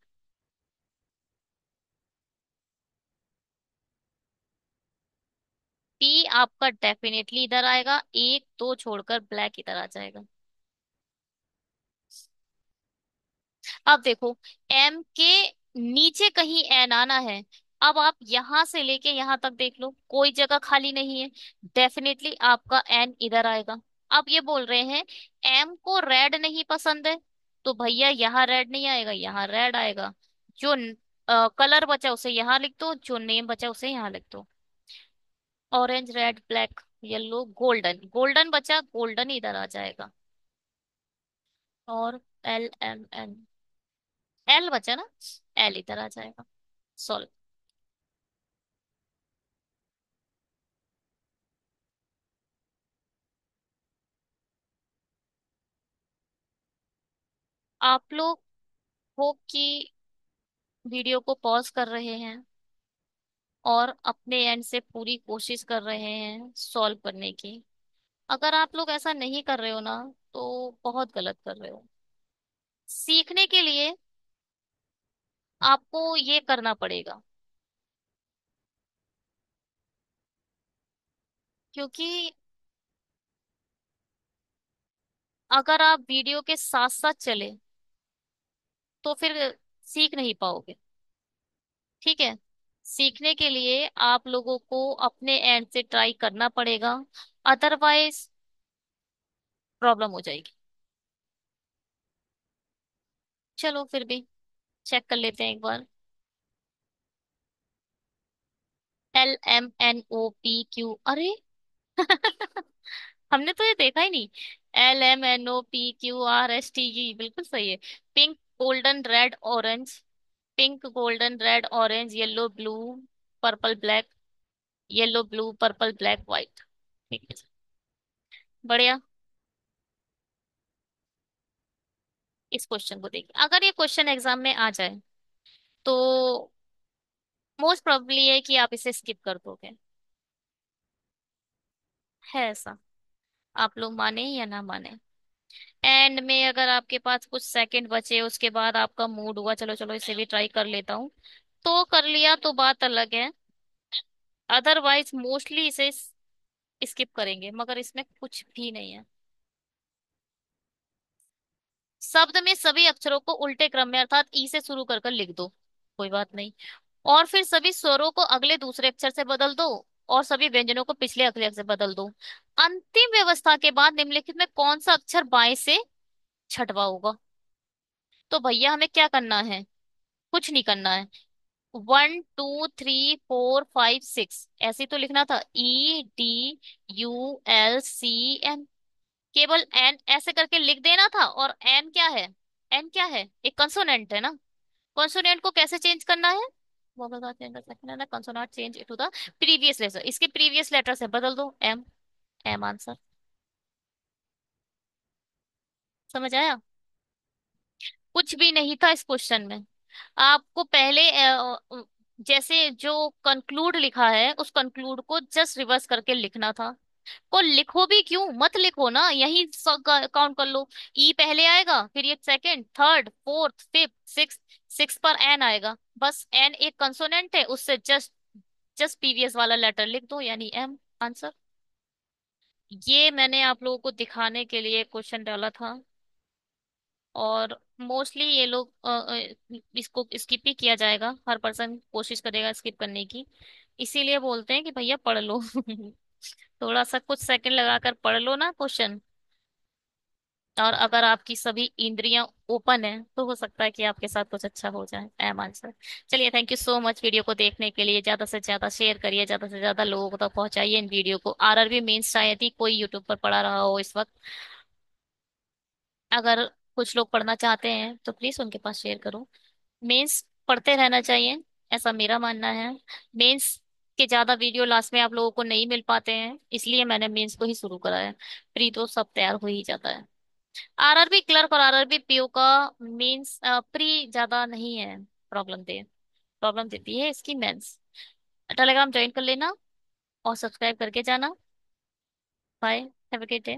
पी आपका डेफिनेटली इधर आएगा, एक दो छोड़कर ब्लैक इधर आ जाएगा। अब देखो, एम के नीचे कहीं एन आना है। अब आप यहां से लेके यहां तक देख लो, कोई जगह खाली नहीं है। डेफिनेटली आपका एन इधर आएगा। अब ये बोल रहे हैं एम को रेड नहीं पसंद है, तो भैया यहाँ रेड नहीं आएगा, यहाँ रेड आएगा। जो कलर बचा उसे यहाँ लिख दो, जो नेम बचा उसे यहाँ लिख दो। Orange, red, black, yellow, golden. Golden बचा, गोल्डन इधर आ जाएगा। और एल एम एन, एल बचा ना, एल इधर आ जाएगा। सॉल्व। आप लोग होप कि वीडियो को पॉज कर रहे हैं और अपने एंड से पूरी कोशिश कर रहे हैं सॉल्व करने की। अगर आप लोग ऐसा नहीं कर रहे हो ना, तो बहुत गलत कर रहे हो। सीखने के लिए आपको ये करना पड़ेगा, क्योंकि अगर आप वीडियो के साथ साथ चले तो फिर सीख नहीं पाओगे। ठीक है। सीखने के लिए आप लोगों को अपने एंड से ट्राई करना पड़ेगा, अदरवाइज प्रॉब्लम हो जाएगी। चलो फिर भी चेक कर लेते हैं एक बार। LMNOPQ, अरे हमने तो ये देखा ही नहीं। LMNOPQRSTU बिल्कुल सही है। Pink, golden, red, orange. Pink, golden, red, orange, yellow, blue, purple, black. Yellow, blue, purple, black, white. ठीक है। बढ़िया। इस क्वेश्चन को देखिए, अगर ये क्वेश्चन एग्जाम में आ जाए तो मोस्ट प्रोबेबली है कि आप इसे स्किप कर दोगे। है ऐसा, आप लोग माने या ना माने। एंड में अगर आपके पास कुछ सेकंड बचे, उसके बाद आपका मूड हुआ चलो चलो इसे भी ट्राई कर लेता हूँ, तो कर लिया तो बात अलग है। अदरवाइज मोस्टली इसे स्किप करेंगे, मगर इसमें कुछ भी नहीं है। शब्द में सभी अक्षरों को उल्टे क्रम में अर्थात ई से शुरू कर कर लिख दो। कोई बात नहीं। और फिर सभी स्वरों को अगले दूसरे अक्षर से बदल दो, और सभी व्यंजनों को पिछले अक्षर से बदल दो। अंतिम व्यवस्था के बाद निम्नलिखित में कौन सा अक्षर बाएं से छठवा होगा? तो भैया हमें क्या करना है? कुछ नहीं करना है। 1 2 3 4 5 6 ऐसे तो लिखना था, EDULCN। केवल एन ऐसे करके लिख देना था। और एन क्या है? एन क्या है? एक कंसोनेंट है ना। कॉन्सोनेंट को कैसे चेंज करना है? वो बताते हैं ना, consonant change to the previous letter, इसके प्रीवियस लेटर से बदल दो, एम। M answer. समझ आया? कुछ भी नहीं था इस क्वेश्चन में। आपको पहले जैसे जो कंक्लूड लिखा है उस कंक्लूड को जस्ट रिवर्स करके लिखना था। को लिखो भी क्यों, मत लिखो ना, यही काउंट कर लो। ई पहले आएगा, फिर ये second, third, fourth, fifth, six. Six पर एन आएगा, बस एन एक कंसोनेंट है, उससे जस्ट जस्ट प्रीवियस वाला लेटर लिख दो, यानी एम आंसर। ये मैंने आप लोगों को दिखाने के लिए क्वेश्चन डाला था। और मोस्टली ये लोग इसको स्किप ही किया जाएगा, हर पर्सन कोशिश करेगा स्किप करने की। इसीलिए बोलते हैं कि भैया पढ़ लो थोड़ा सा कुछ सेकंड लगाकर पढ़ लो ना क्वेश्चन। और अगर आपकी सभी इंद्रियां ओपन है तो हो सकता है कि आपके साथ कुछ अच्छा हो जाए। M answer. चलिए, thank you so much video को देखने के लिए। ज्यादा से ज्यादा शेयर करिए, ज्यादा से ज्यादा लोगों तक पहुंचाइए इन वीडियो को। आरआरबी मेंस शायद ही कोई यूट्यूब पर पढ़ा रहा हो इस वक्त। अगर कुछ लोग पढ़ना चाहते हैं तो प्लीज उनके पास शेयर करो। मेंस पढ़ते रहना चाहिए, ऐसा मेरा मानना है। मेंस के ज्यादा वीडियो लास्ट में आप लोगों को नहीं मिल पाते हैं, इसलिए मैंने मेंस को ही शुरू करा है। प्री तो सब तैयार हो ही जाता है। आरआरबी क्लर्क और आरआरबी पीओ का मेंस प्री ज्यादा नहीं है प्रॉब्लम दे, प्रॉब्लम देती है इसकी मेंस। टेलीग्राम ज्वाइन कर लेना और सब्सक्राइब करके जाना। Bye. Have a great day.